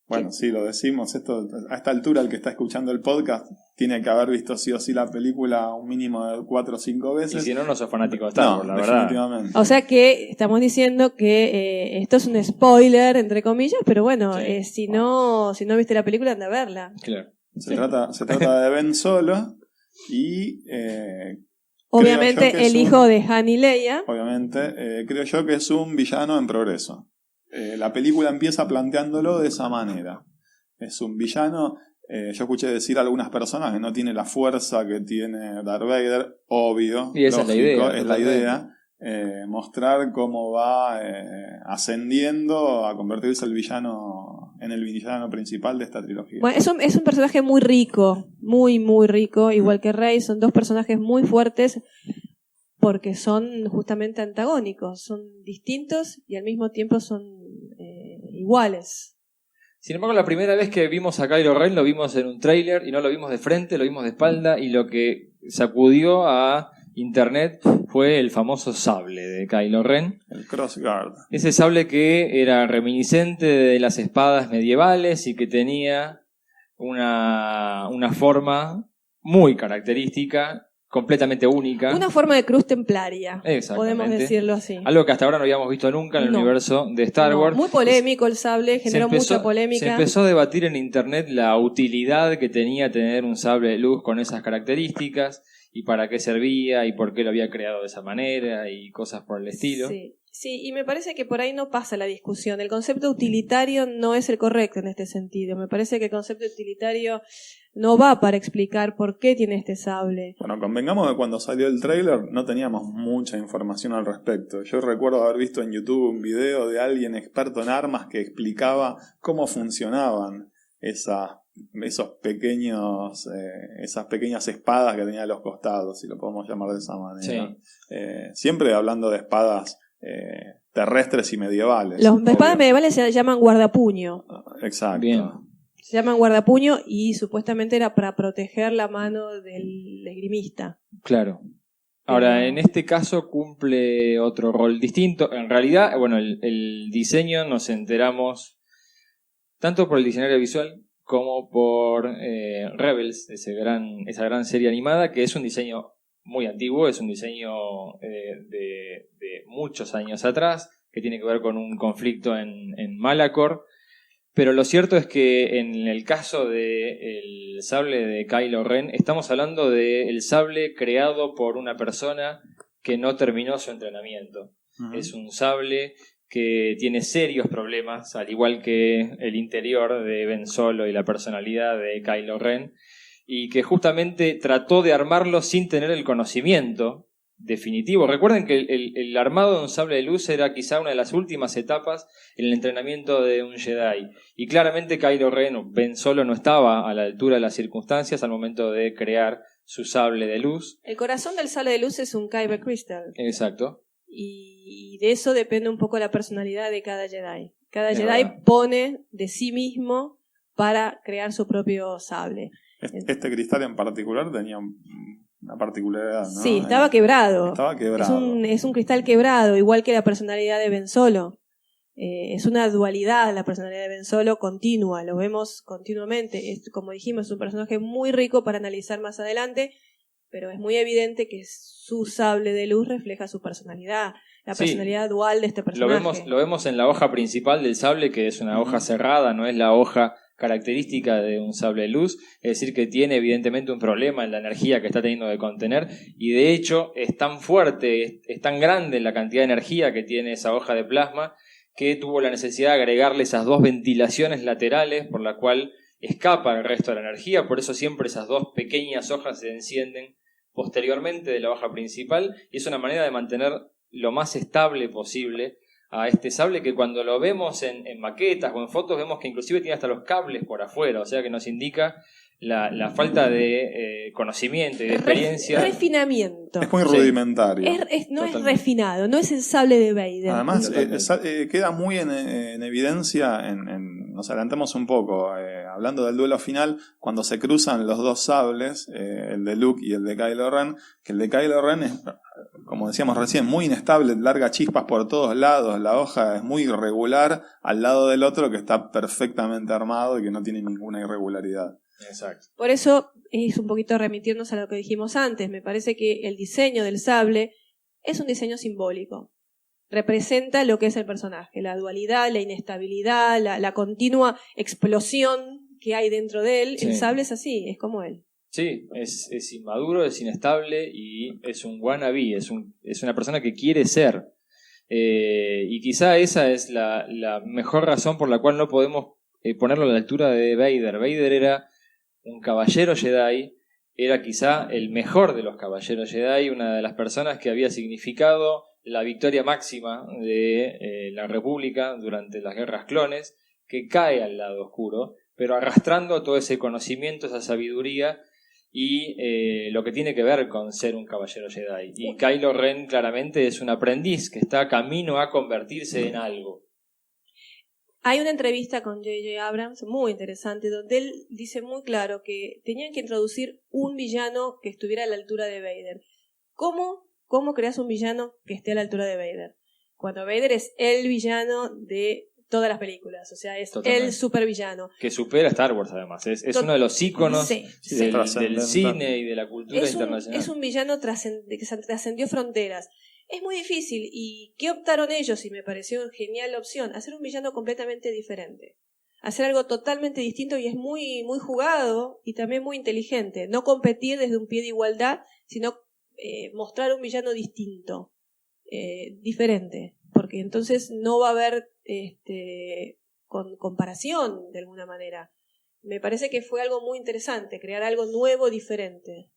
Bueno, sí, lo decimos. Esto, a esta altura, el que está escuchando el podcast tiene que haber visto sí o sí la película un mínimo de 4 o 5 Y veces. si no sos fanático de Star Wars, la verdad. definitivamente. O sea que estamos diciendo que esto es un spoiler, entre comillas, pero bueno, Sí. si no viste la película, anda a verla. Claro. Se trata de Ben Solo y Obviamente creo yo que es el hijo de Han y Leia. obviamente, creo yo que es un villano en progreso. La película empieza planteándolo de esa manera. Es un villano, yo escuché decir a algunas personas que no tiene la fuerza que tiene Darth Vader, obvio, Y esa es la idea, es la totalmente. idea. Mostrar cómo va ascendiendo a convertirse en el villano principal de esta trilogía. Bueno, es un personaje muy rico, muy, muy rico, igual que Rey. Son dos personajes muy fuertes porque son justamente antagónicos, son distintos y al mismo tiempo son iguales. Sin embargo, la primera vez que vimos a Kylo Ren lo vimos en un tráiler y no lo vimos de frente, lo vimos de espalda y lo que sacudió a internet fue el famoso sable de Kylo Ren. El Crossguard. Ese sable que era reminiscente de las espadas medievales y que tenía una forma muy característica, completamente única. Una forma de cruz templaria, Exactamente. podemos decirlo así. Algo que hasta ahora no habíamos visto nunca en el No. universo de Star No, Wars. muy polémico el sable, generó mucha Se polémica. empezó a debatir en internet la utilidad que tenía tener un sable de luz con esas características y para qué servía y por qué lo había creado de esa manera y cosas por el estilo. Sí. Sí, y me parece que por ahí no pasa la discusión. El concepto utilitario no es el correcto en este sentido. Me parece que el concepto utilitario no va para explicar por qué tiene este sable. Bueno, convengamos que cuando salió el tráiler no teníamos mucha información al respecto. Yo recuerdo haber visto en YouTube un video de alguien experto en armas que explicaba cómo funcionaban esas pequeñas espadas que tenía a los costados, si lo podemos llamar de esa manera. Sí. Siempre hablando de espadas terrestres y medievales. Las espadas medievales se llaman guardapuño. Exacto. Bien. Se llaman guardapuño y supuestamente era para proteger la mano del esgrimista. Claro. Ahora, en este caso cumple otro rol distinto. En realidad, bueno, el diseño nos enteramos tanto por el diccionario visual como por Rebels, esa gran serie animada, que es un diseño muy antiguo, es un diseño de muchos años atrás, que tiene que ver con un conflicto en Malachor. Pero lo cierto es que en el caso del sable de Kylo Ren, estamos hablando del sable creado por una persona que no terminó su entrenamiento. Uh-huh. Es un sable que tiene serios problemas, al igual que el interior de Ben Solo y la personalidad de Kylo Ren, y que justamente trató de armarlo sin tener el conocimiento definitivo. Recuerden que el armado de un sable de luz era quizá una de las últimas etapas en el entrenamiento de un Jedi, y claramente Kylo Ren o Ben Solo no estaba a la altura de las circunstancias al momento de crear su sable de luz. El corazón del sable de luz es un Kyber Crystal. Exacto. Y de eso depende un poco la personalidad de cada Jedi. Cada Jedi pone de sí mismo para crear su propio sable. Este cristal en particular tenía una particularidad, ¿no? Sí, estaba quebrado. Estaba quebrado. Es un cristal quebrado, igual que la personalidad de Ben Solo. Es una dualidad la personalidad de Ben Solo continua, lo vemos continuamente. Como dijimos, es un personaje muy rico para analizar más adelante, pero es muy evidente que su sable de luz refleja su personalidad, la personalidad dual de este personaje. Lo vemos en la hoja principal del sable, que es una hoja cerrada, no es la hoja característica de un sable de luz, es decir, que tiene evidentemente un problema en la energía que está teniendo de contener, y de hecho es tan fuerte, es tan grande la cantidad de energía que tiene esa hoja de plasma, que tuvo la necesidad de agregarle esas dos ventilaciones laterales por la cual escapa el resto de la energía. Por eso siempre esas dos pequeñas hojas se encienden posteriormente de la hoja principal, y es una manera de mantener lo más estable posible a este sable, que cuando lo vemos en maquetas o en fotos vemos que inclusive tiene hasta los cables por afuera, o sea que nos indica la falta de conocimiento y de experiencia. Refinamiento. Es muy rudimentario. No es refinado, no es el sable de Vader. Además, queda muy en evidencia, nos adelantamos un poco, hablando del duelo final, cuando se cruzan los dos sables, el de Luke y el de Kylo Ren, que el de Kylo Ren es, como decíamos recién, muy inestable, larga chispas por todos lados, la hoja es muy irregular, al lado del otro que está perfectamente armado y que no tiene ninguna irregularidad. Exacto. Por eso es un poquito remitirnos a lo que dijimos antes. Me parece que el diseño del sable es un diseño simbólico. Representa lo que es el personaje, la dualidad, la inestabilidad, la continua explosión que hay dentro de él. Sí. El sable es así, es como él. Sí, es inmaduro, es inestable y es un wannabe, es una persona que quiere ser. Y quizá esa es la mejor razón por la cual no podemos ponerlo a la altura de Vader. Vader era un caballero Jedi, era quizá el mejor de los caballeros Jedi, una de las personas que había significado la victoria máxima de la República durante las guerras clones, que cae al lado oscuro, pero arrastrando todo ese conocimiento, esa sabiduría y lo que tiene que ver con ser un caballero Jedi. Y Kylo Ren claramente es un aprendiz que está camino a convertirse en algo. Hay una entrevista con J.J. Abrams muy interesante donde él dice muy claro que tenían que introducir un villano que estuviera a la altura de Vader. ¿Cómo creas un villano que esté a la altura de Vader? Cuando Vader es el villano de todas las películas, o sea, es el supervillano. Que supera a Star Wars además, es uno de los íconos del cine y de la cultura internacional. Es un villano que trascendió fronteras. Es muy difícil, y ¿qué optaron ellos? Y me pareció una genial opción, hacer un villano completamente diferente, hacer algo totalmente distinto, y es muy, muy jugado y también muy inteligente, no competir desde un pie de igualdad, sino mostrar un villano distinto, diferente. porque entonces no va a haber comparación de alguna manera. Me parece que fue algo muy interesante, crear algo nuevo, diferente.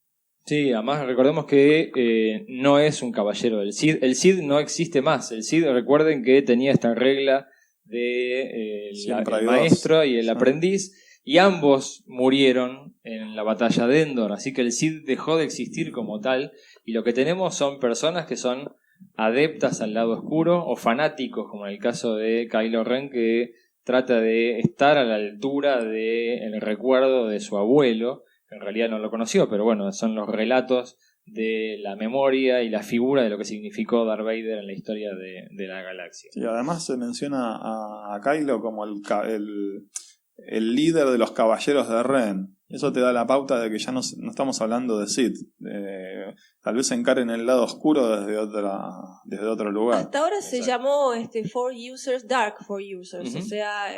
Sí, además recordemos que no es un caballero del Cid. El Cid no existe más. El Cid, recuerden que tenía esta regla de el maestro y el aprendiz, y ambos murieron en la batalla de Endor, así que el Cid dejó de existir como tal, y lo que tenemos son personas que son adeptas al lado oscuro o fanáticos, como en el caso de Kylo Ren, que trata de estar a la altura del recuerdo de su abuelo, que en realidad no lo conoció, pero bueno, son los relatos de la memoria y la figura de lo que significó Darth Vader en la historia de la galaxia. Y además se menciona a Kylo como el líder de los caballeros de Ren. Eso te da la pauta de que ya no estamos hablando de Sith. Tal vez se encaren el lado oscuro desde otro lugar. Hasta ahora se llamó Force Users, Dark Force Users, o sea,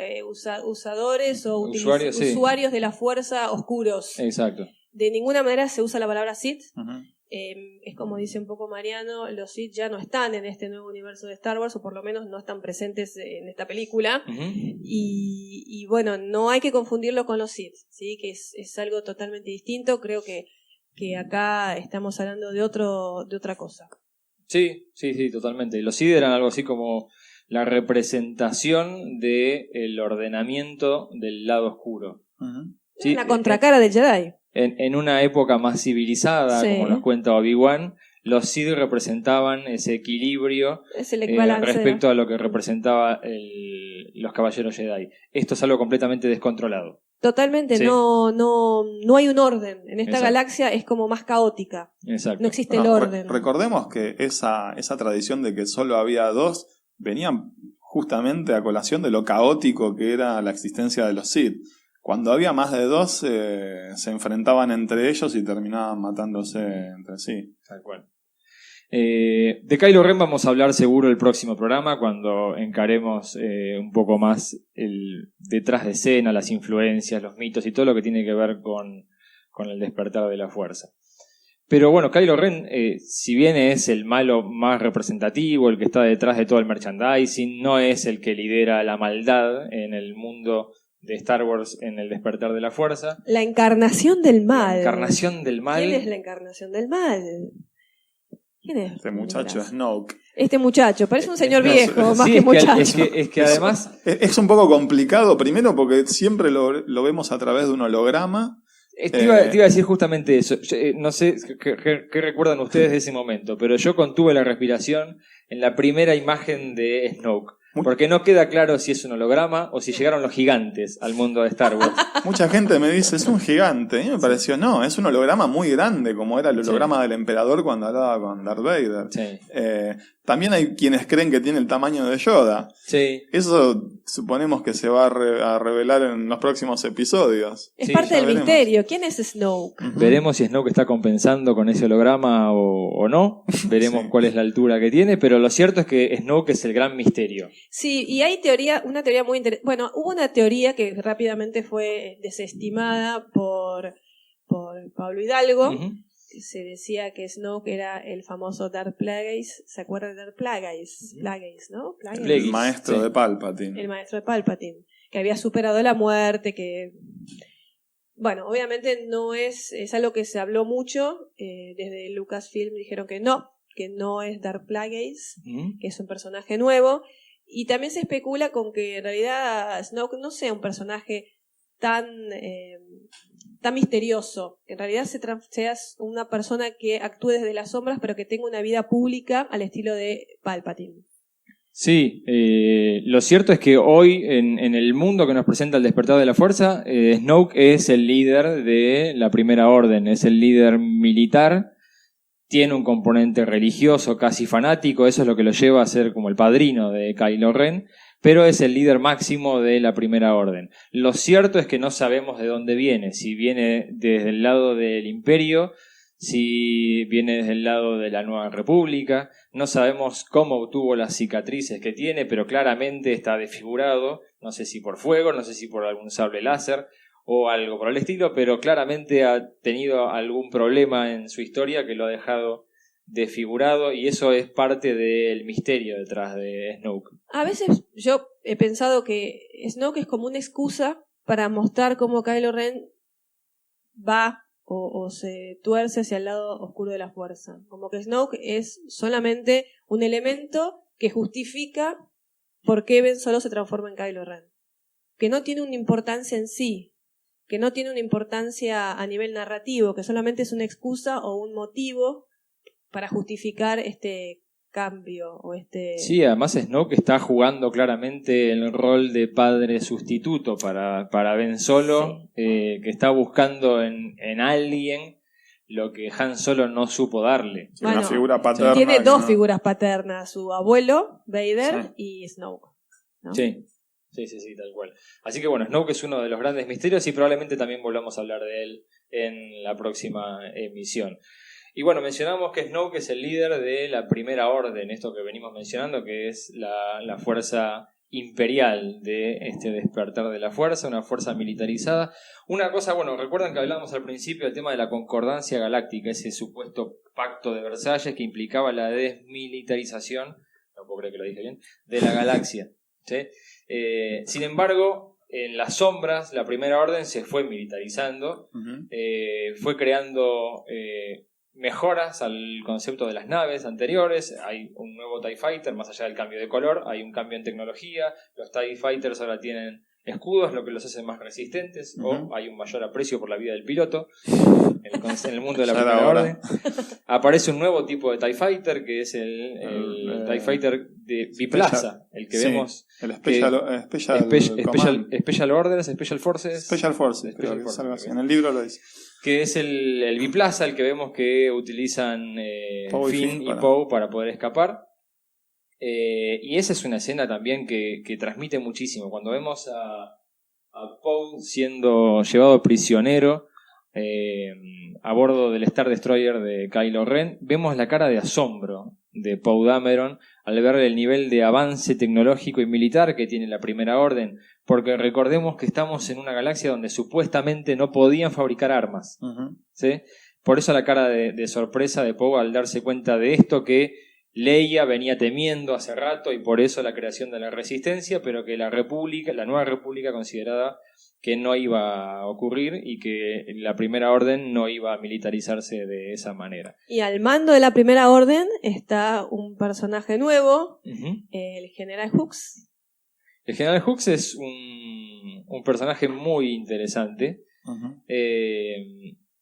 usadores o usuarios de la fuerza oscuros. Exacto. De ninguna manera se usa la palabra Sith. Uh-huh. Es como dice un poco Mariano, los Sith ya no están en este nuevo universo de Star Wars, o por lo menos no están presentes en esta película. Uh-huh. Y bueno, no hay que confundirlo con los Sith, ¿sí? Que es algo totalmente distinto. Creo que acá estamos hablando de otra cosa. Sí, totalmente. Los Sith eran algo así como la representación del ordenamiento del lado oscuro. Uh-huh. ¿Sí? La contracara del Jedi. En una época más civilizada, sí, como nos cuenta Obi-Wan, los Sith representaban ese equilibrio respecto a lo que representaba los caballeros Jedi. Esto es algo completamente descontrolado. Totalmente, sí. No hay un orden. En esta Exacto. galaxia es como más caótica. Exacto. No existe el orden. Recordemos que esa tradición de que solo había dos venía justamente a colación de lo caótico que era la existencia de los Sith. Cuando había más de dos, se enfrentaban entre ellos y terminaban matándose entre sí. Tal cual. De Kylo Ren vamos a hablar seguro el próximo programa, cuando encaremos un poco más el detrás de escena, las influencias, los mitos y todo lo que tiene que ver con el despertar de la fuerza. Pero bueno, Kylo Ren, si bien es el malo más representativo, el que está detrás de todo el merchandising, no es el que lidera la maldad en el mundo de Star Wars en el despertar de la fuerza. La encarnación del mal. La encarnación del mal. ¿Quién es la encarnación del mal? ¿Quién es? Este muchacho, Snoke. Este muchacho, parece un señor viejo, más sí, que muchacho. Es que además... Es un poco complicado, primero porque siempre lo vemos a través de un holograma. Te iba a decir justamente eso. No sé qué recuerdan ustedes de ese momento, pero yo contuve la respiración en la primera imagen de Snoke. Porque no queda claro si es un holograma o si llegaron los gigantes al mundo de Star Wars. Mucha gente me dice, es un gigante. A mí me pareció, no, es un holograma muy grande, como era el holograma del emperador cuando hablaba con Darth Vader. Sí. También hay quienes creen que tiene el tamaño de Yoda. Sí. Eso suponemos que se va a revelar en los próximos episodios. Es Sí, parte ya del veremos. misterio. ¿Quién es Snoke? Uh-huh. Veremos si Snoke está compensando con ese holograma o no. Veremos Sí. cuál es la altura que tiene, pero lo cierto es que Snoke es el gran misterio. Sí, y hay una teoría muy interesante. Bueno, hubo una teoría que rápidamente fue desestimada por Pablo Hidalgo. Uh-huh. Se decía que Snoke era el famoso Darth Plagueis. ¿Se acuerdan de Darth Plagueis? Plagueis, ¿no? Plagueis. Plagueis. El maestro Sí. de Palpatine. El maestro de Palpatine, que había superado la muerte, que... Bueno, obviamente no es algo que se habló mucho. Desde Lucasfilm dijeron que no es Darth Plagueis, Uh-huh. que es un personaje nuevo. Y también se especula con que en realidad Snoke no sea un personaje tan misterioso, que en realidad sea una persona que actúe desde las sombras, pero que tenga una vida pública al estilo de Palpatine. Sí, lo cierto es que hoy en el mundo que nos presenta el despertar de la fuerza, Snoke es el líder de la Primera Orden, es el líder militar, tiene un componente religioso casi fanático, eso es lo que lo lleva a ser como el padrino de Kylo Ren, pero es el líder máximo de la Primera Orden. Lo cierto es que no sabemos de dónde viene, si viene desde el lado del Imperio, si viene desde el lado de la Nueva República, no sabemos cómo obtuvo las cicatrices que tiene, pero claramente está desfigurado, no sé si por fuego, no sé si por algún sable láser o algo por el estilo, pero claramente ha tenido algún problema en su historia que lo ha dejado desfigurado, y eso es parte del misterio detrás de Snoke. A veces yo he pensado que Snoke es como una excusa para mostrar cómo Kylo Ren va o se tuerce hacia el lado oscuro de la fuerza. Como que Snoke es solamente un elemento que justifica por qué Ben Solo se transforma en Kylo Ren. Que no tiene una importancia en sí, que no tiene una importancia a nivel narrativo, que solamente es una excusa o un motivo para justificar este cambio o este... Sí, además Snoke está jugando claramente el rol de padre sustituto para Ben Solo, que está buscando en alguien lo que Han Solo no supo darle. Sí, una figura paterna. Tiene dos figuras paternas, su abuelo, Vader, y Snoke, ¿no? Sí, tal cual. Así que bueno, Snoke es uno de los grandes misterios y probablemente también volvamos a hablar de él en la próxima emisión. Y bueno, mencionamos que Snoke es el líder de la Primera Orden, esto que venimos mencionando, que es la fuerza imperial de este despertar de la fuerza, una fuerza militarizada. Una cosa, bueno, recuerdan que hablábamos al principio del tema de la concordancia galáctica, ese supuesto pacto de Versalles que implicaba la desmilitarización, no puedo creer que lo dije bien, de la galaxia, ¿sí? Sin embargo, en las sombras, la Primera Orden se fue militarizando, fue creando mejoras al concepto de las naves anteriores. Hay un nuevo TIE Fighter, más allá del cambio de color, hay un cambio en tecnología, los TIE Fighters ahora tienen escudos, lo que los hace más resistentes, o hay un mayor aprecio por la vida del piloto en el mundo de la Primera Orden. Aparece un nuevo tipo de TIE Fighter, que es el TIE Fighter de biplaza, el que vemos... El Special Orders, Special Forces. Special Forces, creo que es algo así. En el libro lo dice. Que es el biplaza, el que vemos que utilizan Finn y Poe para poder escapar. Y esa es una escena también que transmite muchísimo. Cuando vemos a Poe siendo llevado prisionero a bordo del Star Destroyer de Kylo Ren, vemos la cara de asombro de Poe Dameron al ver el nivel de avance tecnológico y militar que tiene la Primera Orden, porque recordemos que estamos en una galaxia donde supuestamente no podían fabricar armas, ¿sí? Por eso la cara de sorpresa de Poe al darse cuenta de esto que Leia venía temiendo hace rato, y por eso la creación de la Resistencia, pero que la nueva República consideraba que no iba a ocurrir y que la Primera Orden no iba a militarizarse de esa manera. Y al mando de la Primera Orden está un personaje nuevo, el General Hux. El General Hux es un personaje muy interesante.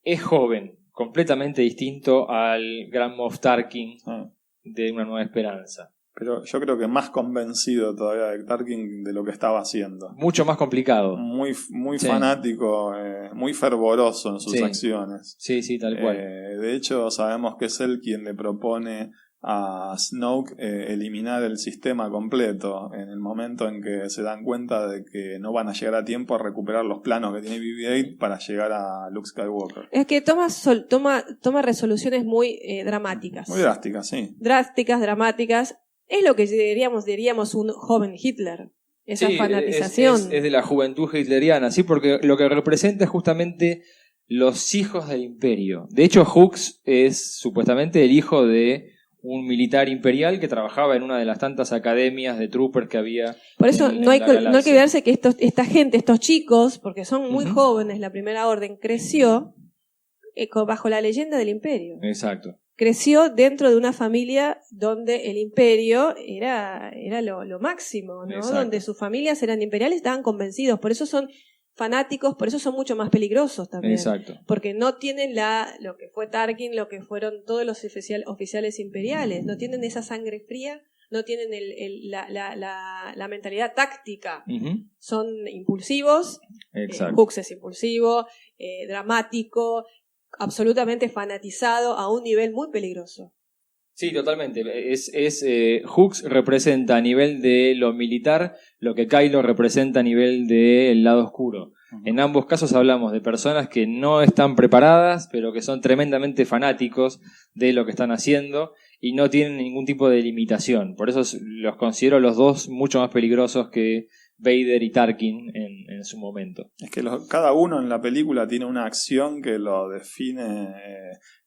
Es joven, completamente distinto al Grand Moff Tarkin de Una Nueva Esperanza. Pero yo creo que más convencido todavía de Tarkin de lo que estaba haciendo. Mucho más complicado. Muy fanático, muy fervoroso en sus acciones. Sí, tal cual. De hecho, sabemos que es él quien le propone a Snoke eliminar el sistema completo en el momento en que se dan cuenta de que no van a llegar a tiempo a recuperar los planos que tiene BB-8 para llegar a Luke Skywalker. Es que toma resoluciones muy dramáticas. Muy drásticas, sí. Drásticas, dramáticas. Es lo que diríamos un joven Hitler. Esa fanatización. Es de la juventud hitleriana, sí, porque lo que representa es justamente los hijos del imperio. De hecho, Hux es supuestamente el hijo de un militar imperial que trabajaba en una de las tantas academias de troopers que había. Por eso no hay que olvidarse que esta gente, estos chicos, porque son muy jóvenes, la Primera Orden creció bajo la leyenda del imperio. Exacto. Creció dentro de una familia donde el imperio era lo máximo, ¿no? Exacto. Donde sus familias eran imperiales, estaban convencidos, por eso son fanáticos, por eso son mucho más peligrosos también. Exacto. Porque no tienen lo que fue Tarkin, lo que fueron todos los oficiales imperiales, no tienen esa sangre fría, no tienen la mentalidad táctica, son impulsivos. Exacto. Hux es impulsivo, dramático, absolutamente fanatizado a un nivel muy peligroso. Sí, totalmente. Hux representa a nivel de lo militar lo que Kylo representa a nivel del lado oscuro. En ambos casos hablamos de personas que no están preparadas, pero que son tremendamente fanáticos de lo que están haciendo y no tienen ningún tipo de limitación. Por eso los considero los dos mucho más peligrosos que Vader y Tarkin en su momento. Es que cada uno en la película tiene una acción que lo define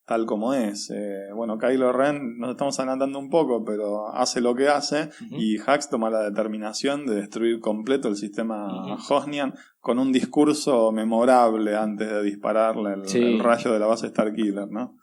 tal como es. Bueno, Kylo Ren, nos estamos adelantando un poco, pero hace lo que hace, y Hux toma la determinación de destruir completo el sistema Hosnian con un discurso memorable antes de dispararle el rayo de la base Starkiller, ¿no?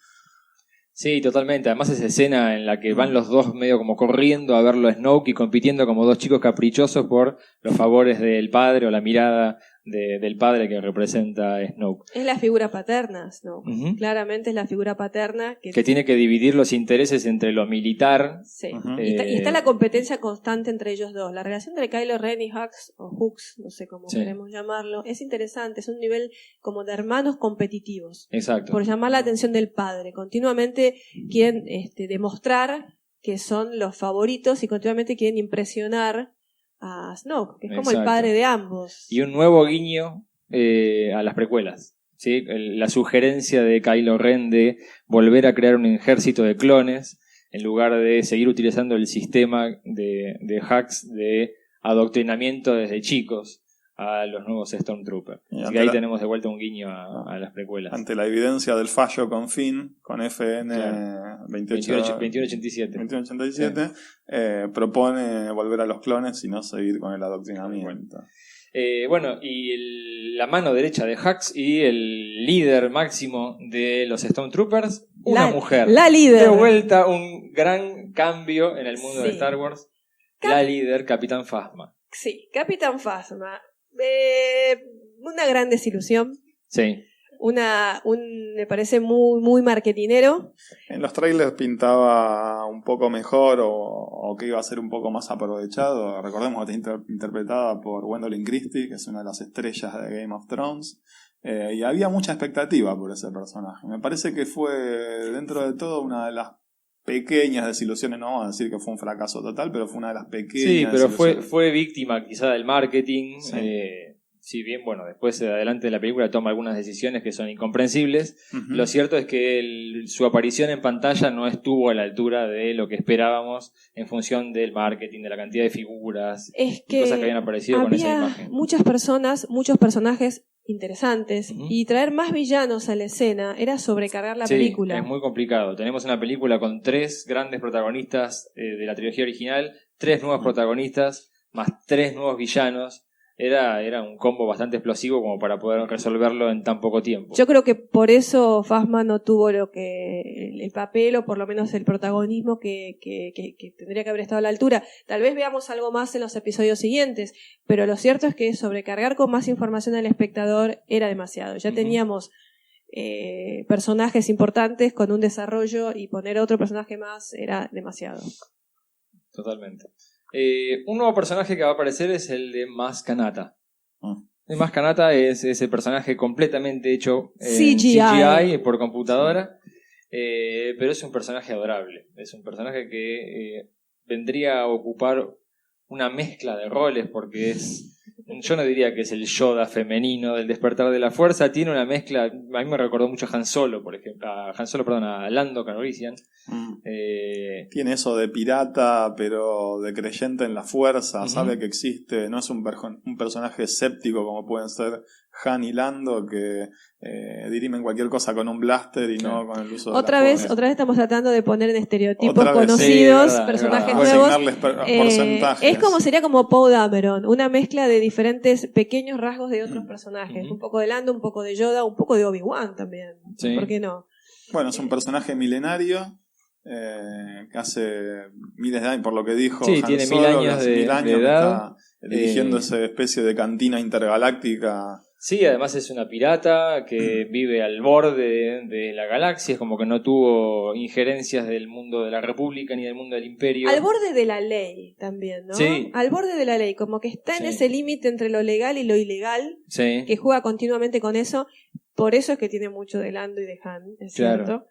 Sí, totalmente. Además esa escena en la que van los dos medio como corriendo a verlo a Snoke y compitiendo como dos chicos caprichosos por los favores del padre o la mirada del padre que representa a Snoke. Es la figura paterna, Snoke. Claramente es la figura paterna que tiene que dividir los intereses entre lo militar. Sí. Y está la competencia constante entre ellos dos. La relación entre Kylo Ren y Hux, o Hux, no sé cómo queremos llamarlo, es interesante. Es un nivel como de hermanos competitivos. Exacto. Por llamar la atención del padre. Continuamente quieren demostrar que son los favoritos y continuamente quieren impresionar a Snoke, que es como el padre de ambos. Y un nuevo guiño a las precuelas, ¿sí? La sugerencia de Kylo Ren de volver a crear un ejército de clones en lugar de seguir utilizando el sistema de Hux de adoctrinamiento desde chicos a los nuevos Stormtroopers. Así que ahí tenemos de vuelta un guiño a las precuelas. Ante la evidencia del fallo con Finn, con FN 2187, propone volver a los clones y no seguir con el adoctrinamiento. Bueno, y la mano derecha de Hux y el líder máximo de los Stormtroopers, una mujer. La líder. De vuelta, un gran cambio en el mundo de Star Wars. La líder, Capitán Phasma. Sí, Capitán Phasma. Una gran desilusión. Sí. Me parece muy, muy marketinero. En los trailers pintaba un poco mejor o que iba a ser un poco más aprovechado. Recordemos que está interpretada por Gwendolyn Christie, que es una de las estrellas de Game of Thrones. Y había mucha expectativa por ese personaje. Me parece que fue, dentro de todo, una de las pequeñas desilusiones. No vamos a decir que fue un fracaso total, pero fue una de las pequeñas. Sí, pero fue víctima quizá del marketing. Si bien, bueno, después adelante de la película toma algunas decisiones que son incomprensibles, lo cierto es que su aparición en pantalla no estuvo a la altura de lo que esperábamos en función del marketing, de la cantidad de figuras y cosas que habían aparecido con esa imagen. Muchas personas, muchos personajes interesantes, y traer más villanos a la escena era sobrecargar la película. Es muy complicado. Tenemos una película con 3 grandes protagonistas de la trilogía original, 3 nuevos protagonistas, más 3 nuevos villanos. Era un combo bastante explosivo como para poder resolverlo en tan poco tiempo. Yo creo que por eso Phasma no tuvo el papel, o por lo menos el protagonismo que tendría que haber estado a la altura. Tal vez veamos algo más en los episodios siguientes, pero lo cierto es que sobrecargar con más información al espectador era demasiado. Ya teníamos personajes importantes con un desarrollo, y poner otro personaje más era demasiado. Totalmente. Un nuevo personaje que va a aparecer es el de Maz Kanata. El Maz Kanata es ese personaje completamente hecho en CGI por computadora, pero es un personaje adorable. Es un personaje que vendría a ocupar una mezcla de roles, porque yo no diría que es el Yoda femenino del Despertar de la Fuerza. Tiene una mezcla, a mí me recordó mucho a Han Solo, por ejemplo, a Lando Calrissian. Tiene eso de pirata, pero de creyente en la fuerza, sabe que existe, no es un personaje escéptico como pueden ser Han y Lando, que dirimen cualquier cosa con un blaster y no con el uso de otra la vez estamos tratando de poner en estereotipos conocidos, personajes nuevos. Porcentajes. Sería como Poe Dameron, una mezcla de diferentes pequeños rasgos de otros personajes, un poco de Lando, un poco de Yoda, un poco de Obi-Wan también. ¿Por qué no? Bueno, es un personaje milenario, que hace miles de años, por lo que dijo Han tiene Solo, 1000 años de edad, está dirigiendo esa especie de cantina intergaláctica. Sí, además es una pirata que vive al borde de la galaxia, es como que no tuvo injerencias del mundo de la República ni del mundo del Imperio. Al borde de la ley también, ¿no? Sí. Al borde de la ley, como que está en ese límite entre lo legal y lo ilegal, que juega continuamente con eso. Por eso es que tiene mucho de Lando y de Han, es cierto.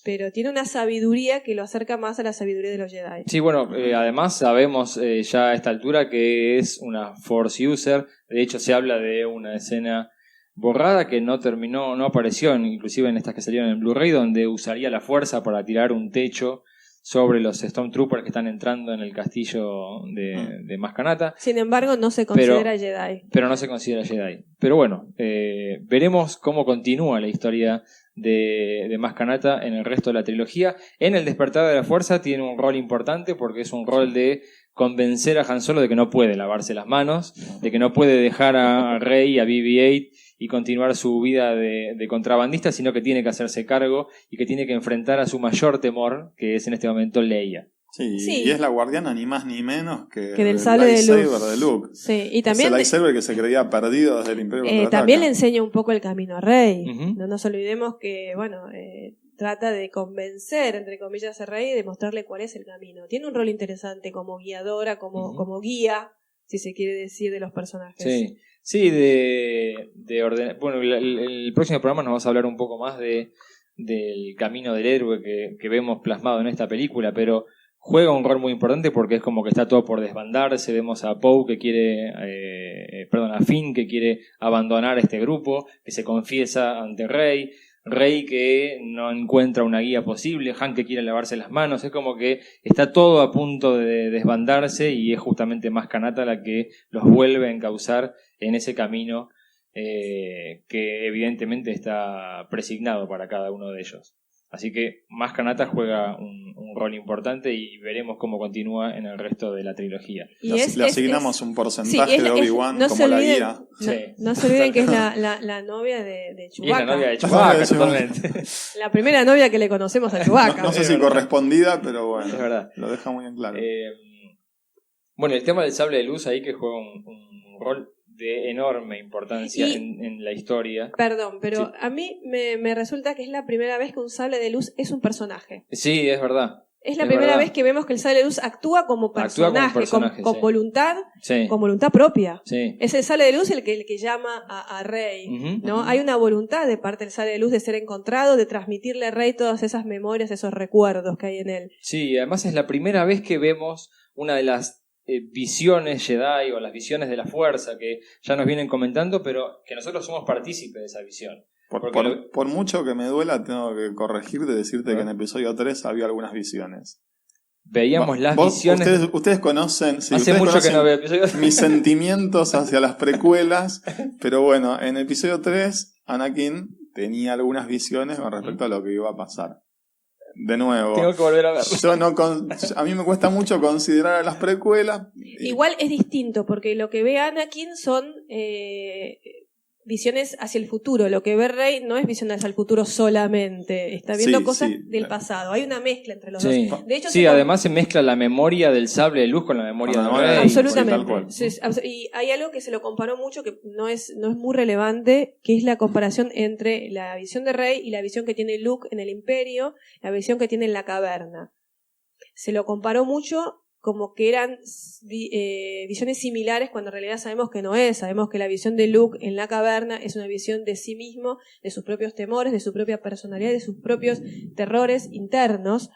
Pero tiene una sabiduría que lo acerca más a la sabiduría de los Jedi. Sí, bueno, además sabemos ya a esta altura que es una Force User. De hecho, se habla de una escena borrada que no apareció, inclusive en estas que salieron en Blu-ray, donde usaría la fuerza para tirar un techo sobre los Stormtroopers que están entrando en el castillo de Maz Kanata. Sin embargo, no se considera Jedi. Pero no se considera Jedi. Pero bueno, veremos cómo continúa la historia de Maz Kanata en el resto de la trilogía. En El Despertar de la Fuerza tiene un rol importante porque es un rol de convencer a Han Solo de que no puede lavarse las manos, de que no puede dejar a Rey y a BB-8 y continuar su vida de contrabandista, sino que tiene que hacerse cargo y que tiene que enfrentar a su mayor temor, que es en este momento Leia. Sí, y es la guardiana ni más ni menos que del sable de lightsaber de Luke. Sí, y también ese lightsaber que se creía perdido desde el Imperio Contraataca. también le enseña un poco el camino a Rey. Uh-huh. No nos olvidemos que, trata de convencer, entre comillas, a Rey y de mostrarle cuál es el camino. Tiene un rol interesante como guiadora, como guía, si se quiere decir, de los personajes. Sí, de ordenar. Bueno, el próximo programa nos vas a hablar un poco más del camino del héroe que vemos plasmado en esta película, pero juega un rol muy importante porque es como que está todo por desbandarse. Vemos a Poe que quiere, a Finn que quiere abandonar este grupo, que se confiesa ante Rey que no encuentra una guía posible, Han que quiere lavarse las manos. Es como que está todo a punto de desbandarse y es justamente Maz Kanata la que los vuelve a encauzar en ese camino que evidentemente está presignado para cada uno de ellos. Así que Maz Kanata juega un rol importante y veremos cómo continúa en el resto de la trilogía. Y le asignamos un porcentaje de Obi-Wan como la guía. No se olviden que es la novia de Chewbacca. Y es la novia de Chewbacca, totalmente. La primera nova que le conocemos a Chewbacca. No sé si correspondida, pero bueno, es verdad. Lo deja muy en claro. Bueno, el tema del sable de luz ahí que juega un rol de enorme importancia en la historia. Perdón, pero sí. A mí me resulta que es la primera vez que un sable de luz es un personaje. Sí, es verdad. Es la primera vez que vemos que el sable de luz actúa como personaje, con voluntad, con voluntad propia. Sí. Es el sable de luz el que llama a Rey, uh-huh, ¿no? Uh-huh. Hay una voluntad de parte del sable de luz de ser encontrado, de transmitirle a Rey todas esas memorias, esos recuerdos que hay en él. Sí, además es la primera vez que vemos una de las visiones Jedi o las visiones de la fuerza que ya nos vienen comentando, pero que nosotros somos partícipes de esa visión. Por mucho que me duela, tengo que corregirte y decirte que en episodio 3 había algunas visiones. Veíamos las visiones. Ustedes conocen. Hace mucho que no veo episodios. Mis sentimientos hacia las precuelas. Pero bueno, en episodio 3, Anakin tenía algunas visiones con respecto a lo que iba a pasar. De nuevo. Tengo que volver a verlo. A mí me cuesta mucho considerar a las precuelas. Igual es distinto, porque lo que ve Anakin son visiones hacia el futuro. Lo que ve Rey no es visiones hacia el futuro solamente. Está viendo cosas del pasado. Hay una mezcla entre los dos. De hecho, además se mezcla la memoria del sable de luz con la memoria de Rey. Absolutamente. Y hay algo que se lo comparó mucho, que no es muy relevante, que es la comparación entre la visión de Rey y la visión que tiene Luke en el Imperio, la visión que tiene en la caverna. Se lo comparó mucho como que eran visiones similares, cuando en realidad sabemos que no es. Sabemos que la visión de Luke en la caverna es una visión de sí mismo, de sus propios temores, de su propia personalidad, de sus propios terrores internos,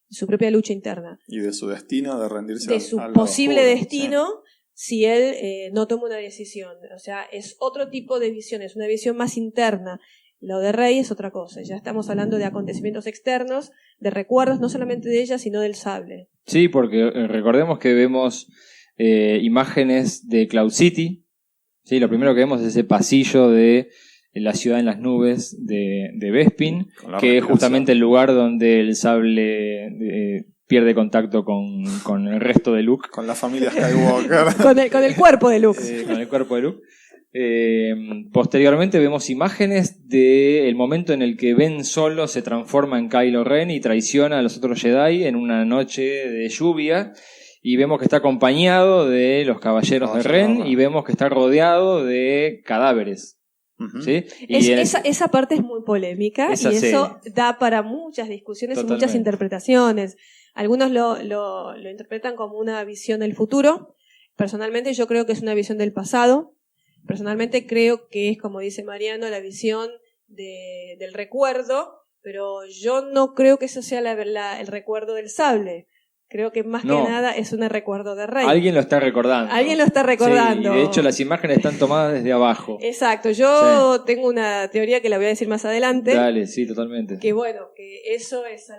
de su propia lucha interna. Y de su destino, de rendirse de su posible destino, si él no toma una decisión. O sea, es otro tipo de visión, es una visión más interna. Lo de Rey es otra cosa. Ya estamos hablando de acontecimientos externos, de recuerdos, no solamente de ella, sino del sable. Sí, porque recordemos que vemos imágenes de Cloud City. Sí, lo primero que vemos es ese pasillo de la ciudad en las nubes de Bespin, que es justamente el lugar donde el sable pierde contacto con el resto de Luke. Con la familia Skywalker. con el cuerpo de Luke. Con el cuerpo de Luke. Posteriormente vemos imágenes del momento en el que Ben Solo se transforma en Kylo Ren y traiciona a los otros Jedi en una noche de lluvia, y vemos que está acompañado de los caballeros de Ren y vemos que está rodeado de cadáveres. Uh-huh. ¿Sí? Esa parte es muy polémica y eso da para muchas discusiones y muchas interpretaciones. Algunos lo interpretan como una visión del futuro. Personalmente yo creo que es una visión del pasado. Personalmente creo que es, como dice Mariano, la visión del recuerdo, pero yo no creo que eso sea el recuerdo del sable. Creo que más que nada es un recuerdo de Rey. Alguien lo está recordando. Sí, y de hecho las imágenes están tomadas desde abajo. Exacto. Yo tengo una teoría que la voy a decir más adelante. Dale, sí, totalmente. Que bueno, que eso es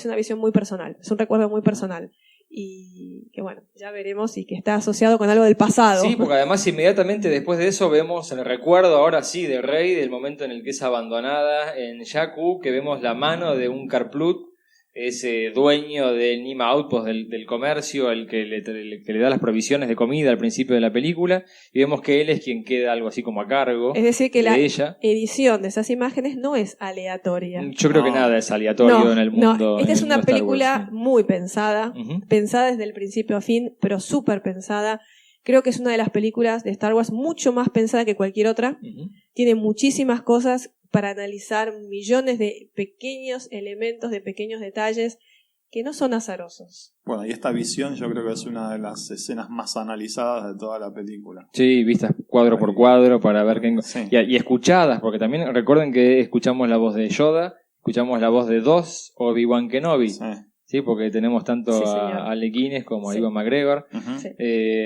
una visión muy personal. Es un recuerdo muy personal. y que bueno, ya veremos y que está asociado con algo del pasado. Sí, porque además inmediatamente después de eso vemos el recuerdo, ahora sí, de Rey, del momento en el que es abandonada en Jakku, que vemos la mano de un Karplut, ese dueño del Nima Outpost del comercio, el que le da las provisiones de comida al principio de la película, y vemos que él es quien queda algo así como a cargo Es decir, que de la ella. edición de esas imágenes no es aleatoria. Yo creo que nada es aleatorio en el mundo. Esta es en el una mundo Star película Wars. muy pensada, Ujú. pensada desde el principio a fin, pero súper pensada. Creo que es una de las películas de Star Wars mucho más pensada que cualquier otra. Ujú. Tiene muchísimas cosas para analizar, millones de pequeños elementos, de pequeños detalles que no son azarosos. Bueno, y esta visión yo creo que es una de las escenas más analizadas de toda la película. Sí, vistas cuadro por cuadro para ver qué... Sí. Y escuchadas, porque también recuerden que escuchamos la voz de Yoda, escuchamos la voz de dos Obi-Wan Kenobi, Sí. ¿sí? Porque tenemos tanto Sí, señor. a Alec Guinness como a Sí. Ewan McGregor. Ujú. Sí.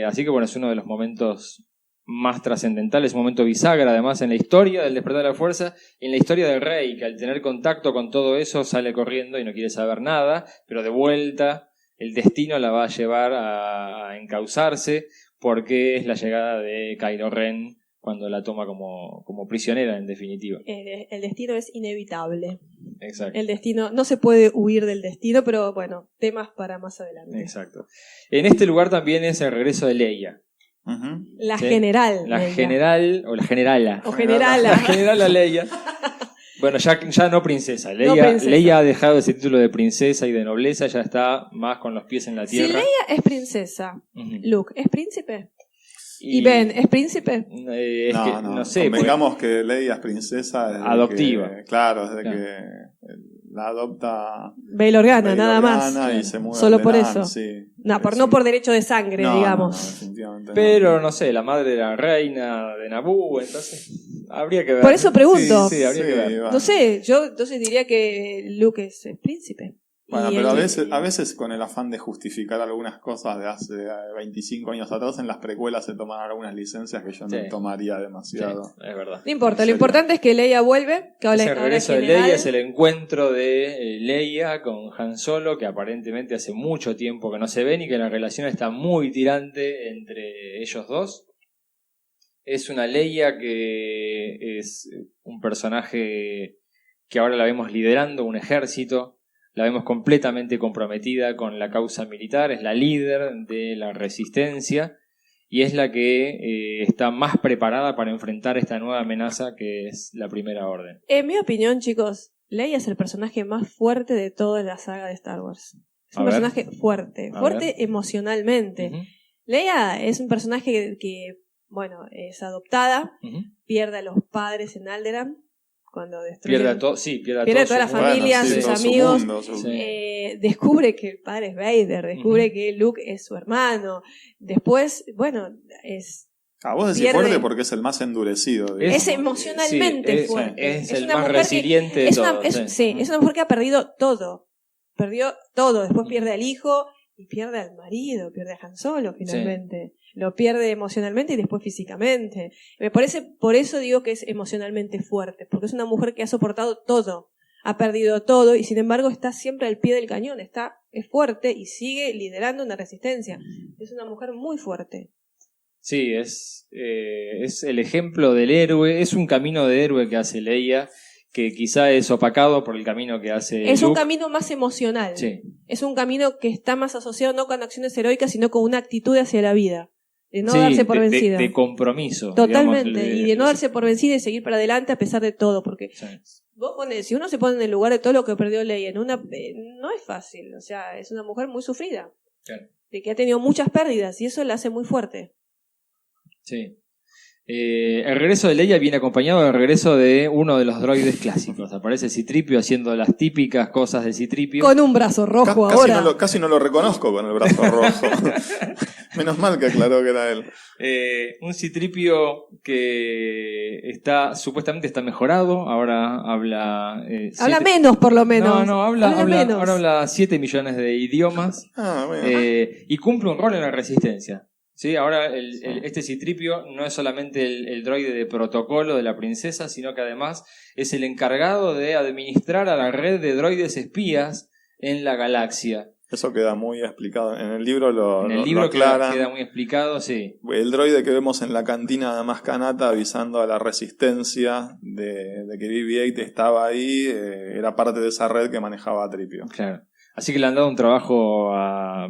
Así que bueno, es uno de los momentos más trascendentales, un momento bisagra además en la historia del despertar de la fuerza, y en la historia del Rey, que al tener contacto con todo eso sale corriendo y no quiere saber nada, pero de vuelta el destino la va a llevar a encauzarse, porque es la llegada de Kylo Ren cuando la toma como prisionera, en definitiva. El destino es inevitable. Exacto. El destino, no se puede huir del destino, pero bueno, temas para más adelante. Exacto. En este lugar también es el regreso de Leia. Ujú. La Sí. general. La Leia. general, o la generala. O generala. La generala Leia. Bueno, ya no princesa. No princesa. Leia ha dejado ese título de princesa y de nobleza, ya está más con los pies en la Si tierra. Leia es princesa, Ujú. Luke es príncipe. Y Ben es príncipe. Es que, no sé, Convengamos que Leia es princesa desde Adoptiva. claro, desde Claro. que la adopta Bail Organa, Bail nada Organa más. y se muda Solo a por Alderaan, eso. sí. No por derecho de sangre, No, digamos. no, definitivamente no. pero no sé, la madre era reina de Naboo, entonces habría que ver. Por eso pregunto. Sí, habría que ver. bueno. No sé, yo entonces diría que Luke es príncipe. Bueno, Y pero él- a veces con el afán de justificar algunas cosas de hace 25 años atrás, en las precuelas se toman algunas licencias que yo no Sí. tomaría Sí, demasiado. es verdad. No importa, ¿En lo serio? importante es que Leia vuelve, que ahora, Es el ahora regreso es de general. Leia, es el encuentro de Leia con Han Solo, que aparentemente hace mucho tiempo que no se ven y que la relación está muy tirante entre ellos dos. Es una Leia que es un personaje que ahora la vemos liderando un ejército, la vemos completamente comprometida con la causa militar, es la líder de la resistencia y es la que está más preparada para enfrentar esta nueva amenaza que es la Primera Orden. En mi opinión, chicos, Leia es el personaje más fuerte de toda la saga de Star Wars. Es un A ver. personaje fuerte, A fuerte ver. emocionalmente. Ujú, Leia es un personaje que, bueno, es adoptada, ujú. pierde a los padres en Alderaan cuando destruye. Pierde a todo, sí, pierde a Pierde todo a toda su la mundo. familia, sí, sus todo su amigos. mundo, su- Sí. Descubre que el padre es Vader, descubre Ujú. que Luke es su hermano. Después, bueno, es Vos decís pierde- fuerte porque es el más endurecido. digamos. Es emocionalmente sí, fuerte. Es Es el una más mujer que- resiliente de es una, todos. es- sí, es una mujer que ha perdido todo. Perdió todo. Después pierde al hijo y pierde al marido, pierde a Han Solo finalmente. Lo pierde emocionalmente y después físicamente. Me parece, por eso digo que es emocionalmente fuerte, porque es una mujer que ha soportado todo, ha perdido todo y sin embargo está siempre al pie del cañón, es fuerte y sigue liderando una resistencia. Es una mujer muy fuerte. Sí, es el ejemplo del héroe, es un camino de héroe que hace Leia, que quizá es opacado por el camino que hace Es un Luke. camino más emocional. Sí, Es un camino que está más asociado no con acciones heroicas, sino con una actitud hacia la vida. De no sí, darse por de, vencida. de compromiso. Totalmente. digamos, Y de no darse por vencida y seguir para adelante a pesar de todo. Porque Sí. si uno se pone en el lugar de todo lo que perdió Leia, no es fácil. O sea, es una mujer muy sufrida. Claro. De que ha tenido muchas pérdidas y eso la hace muy fuerte. Sí. El regreso de Leia viene acompañado del regreso de uno de los droides clásicos. Aparece C-3PO haciendo las típicas cosas de C-3PO. Con un brazo rojo Casi ahora. casi no lo reconozco con el brazo rojo. Menos mal que aclaró que era él. Un C-3PO que supuestamente está mejorado. Ahora habla. Habla menos, por lo menos. No, habla menos. ahora habla 7 millones de idiomas. Ah, bueno. Y cumple un rol en la resistencia. ¿Sí? Ahora este C-3PO no es solamente el droide de protocolo de la princesa, sino que además es el encargado de administrar a la red de droides espías en la galaxia. Eso queda muy explicado. En el libro lo queda aclaran. muy explicado, sí. El droide que vemos en la cantina de Mascanata avisando a la resistencia de que BB-8 estaba ahí, era parte de esa red que manejaba a Tripio. Claro. Así que le han dado un trabajo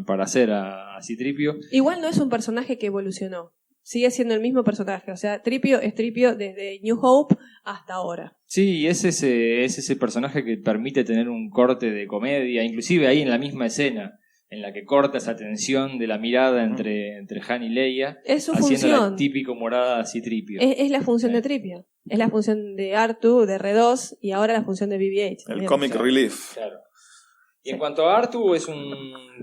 para hacer a C-3PO. Igual no es un personaje que evolucionó. Sigue siendo el mismo personaje. O sea, Tripio es Tripio desde New Hope hasta ahora. Sí, es ese personaje que permite tener un corte de comedia, inclusive ahí en la misma escena, en la que corta esa tensión de la mirada entre Han y Leia, Es su haciendo función. la típico morada a C-3PO. Es la función de Tripio. Es la función de R2, de R2 y ahora la función de BB-8. El también. comic relief. Claro. Y en cuanto a Artu, es un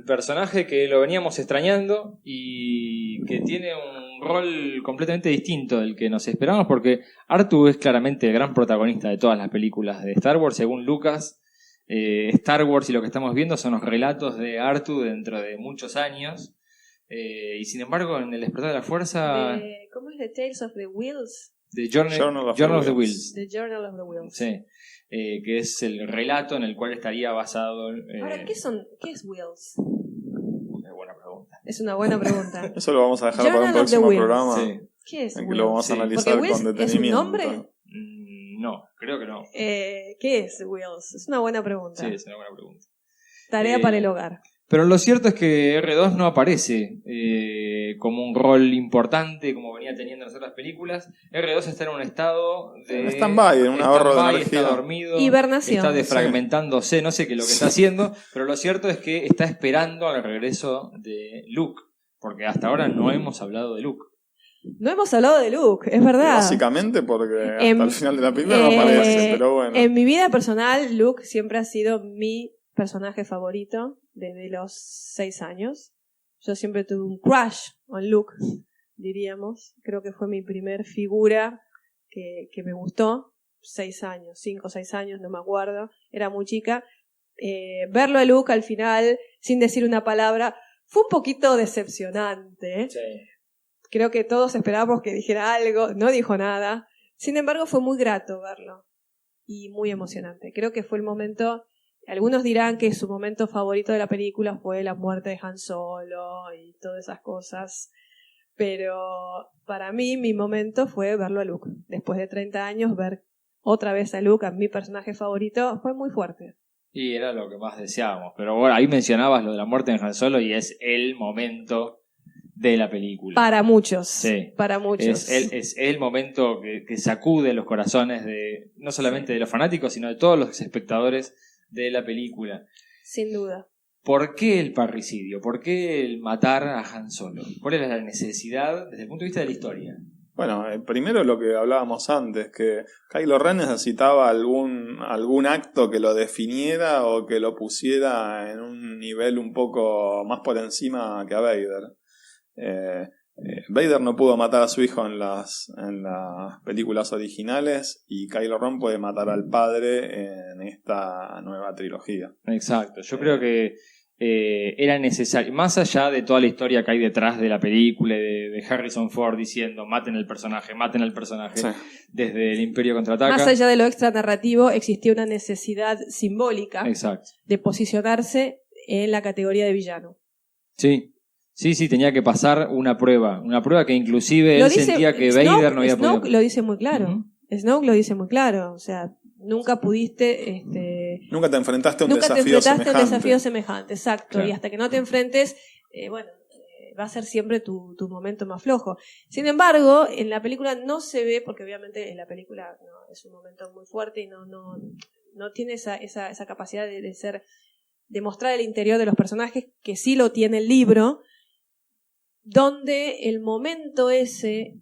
personaje que lo veníamos extrañando y que tiene un rol completamente distinto del que nos esperábamos, porque Artu es claramente el gran protagonista de todas las películas de Star Wars, según Lucas. Star Wars y lo que estamos viendo son los relatos de Artu dentro de muchos años. Y sin embargo, en El Despertar de la Fuerza, ¿Cómo es The Tales of the Wheels? The Journal of the Wheels. The Journal of the Wheels. Sí. Que es el relato en el cual estaría basado. Ahora, ¿qué es Wheels? Una buena pregunta. Es una buena pregunta. Eso lo vamos a dejar Journal para un of the próximo Wheels. programa. Sí. ¿Qué es En que Wheels? lo vamos a Sí. analizar Porque con Wheels detenimiento. es un nombre. No, creo que no. ¿Qué es Wheels? Es una buena pregunta. Sí, es una buena pregunta. Tarea para el hogar. Pero lo cierto es que R2 no aparece como un rol importante como venía teniendo en las otras películas. R2 está en un estado de stand-by, en un ahorro de stand-by, energía. está dormido, Hibernación. está defragmentándose, no sé qué es lo que está haciendo, pero lo cierto es que está esperando al regreso de Luke, porque hasta ahora no hemos hablado de Luke. No hemos hablado de Luke, es verdad. Básicamente porque hasta En- el final de la película no aparece, pero bueno. En mi vida personal, Luke siempre ha sido mi personaje favorito desde los 6 años. Yo siempre tuve un crush on Luke, diríamos. Creo que fue mi primer figura que me gustó. 6 años, 5 o 6 años, no me acuerdo. Era muy chica. Verlo a Luke al final, sin decir una palabra, fue un poquito decepcionante. Creo que todos esperábamos que dijera algo, no dijo nada. Sin embargo, fue muy grato verlo y muy emocionante. Creo que fue el momento, algunos dirán que su momento favorito de la película fue la muerte de Han Solo y todas esas cosas, pero para mí mi momento fue verlo a Luke. Después de 30 años, ver otra vez a Luke, a mi personaje favorito, fue muy fuerte. Y era lo que más deseábamos. Pero bueno, ahí mencionabas lo de la muerte de Han Solo y es el momento de la película. Para muchos. Sí. Para muchos. Es el momento que sacude los corazones de no solamente de los fanáticos, sino de todos los espectadores de la película. Sin duda. ¿Por qué el parricidio? ¿Por qué el matar a Han Solo? ¿Cuál era la necesidad desde el punto de vista de la historia? Bueno, primero lo que hablábamos antes, que Kylo Ren necesitaba algún acto que lo definiera o que lo pusiera en un nivel un poco más por encima que a Vader. Vader no pudo matar a su hijo en las películas originales y Kylo Ren puede matar al padre en esta nueva trilogía. Exacto, yo creo que era necesario, más allá de toda la historia que hay detrás de la película de Harrison Ford diciendo maten al personaje, Sí. desde el Imperio Contraataca. Más allá de lo extra narrativo, existía una necesidad simbólica Exacto. de posicionarse en la categoría de villano. Sí, tenía que pasar una prueba que inclusive él sentía que Vader no había podido. Snoke lo dice muy claro. Ujú. Snoke lo dice muy claro. O sea, nunca pudiste... Nunca te enfrentaste a un nunca te desafío enfrentaste a semejante. un desafío semejante, exacto. Claro. Y hasta que no te enfrentes, va a ser siempre tu momento más flojo. Sin embargo, en la película no se ve, porque obviamente en la película no, es un momento muy fuerte y no tiene esa capacidad de mostrar el interior de los personajes, que sí lo tiene el libro, donde el momento ese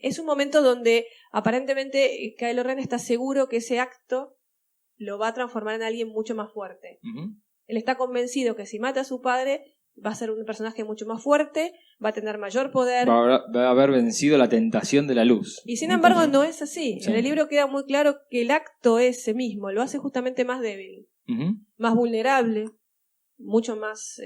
es un momento donde aparentemente Kylo Ren está seguro que ese acto lo va a transformar en alguien mucho más fuerte. Ujú. Él está convencido que si mata a su padre va a ser un personaje mucho más fuerte, va a tener mayor poder. Va a haber vencido la tentación de la luz. Y sin embargo no es así. Sí. En el libro queda muy claro que el acto ese mismo lo hace justamente más débil, Ujú. más vulnerable, mucho más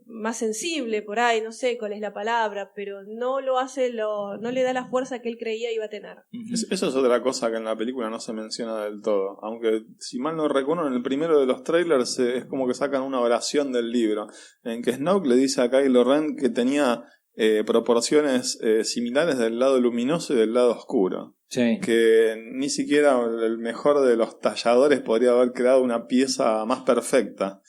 más sensible por ahí, no sé cuál es la palabra, pero no lo hace, no le da la fuerza que él creía iba a tener. Eso es otra cosa que en la película no se menciona del todo. Aunque, si mal no recuerdo, en el primero de los trailers es como que sacan una oración del libro, en que Snoke le dice a Kylo Ren que tenía proporciones similares del lado luminoso y del lado oscuro. Sí. Que ni siquiera el mejor de los talladores podría haber creado una pieza más perfecta.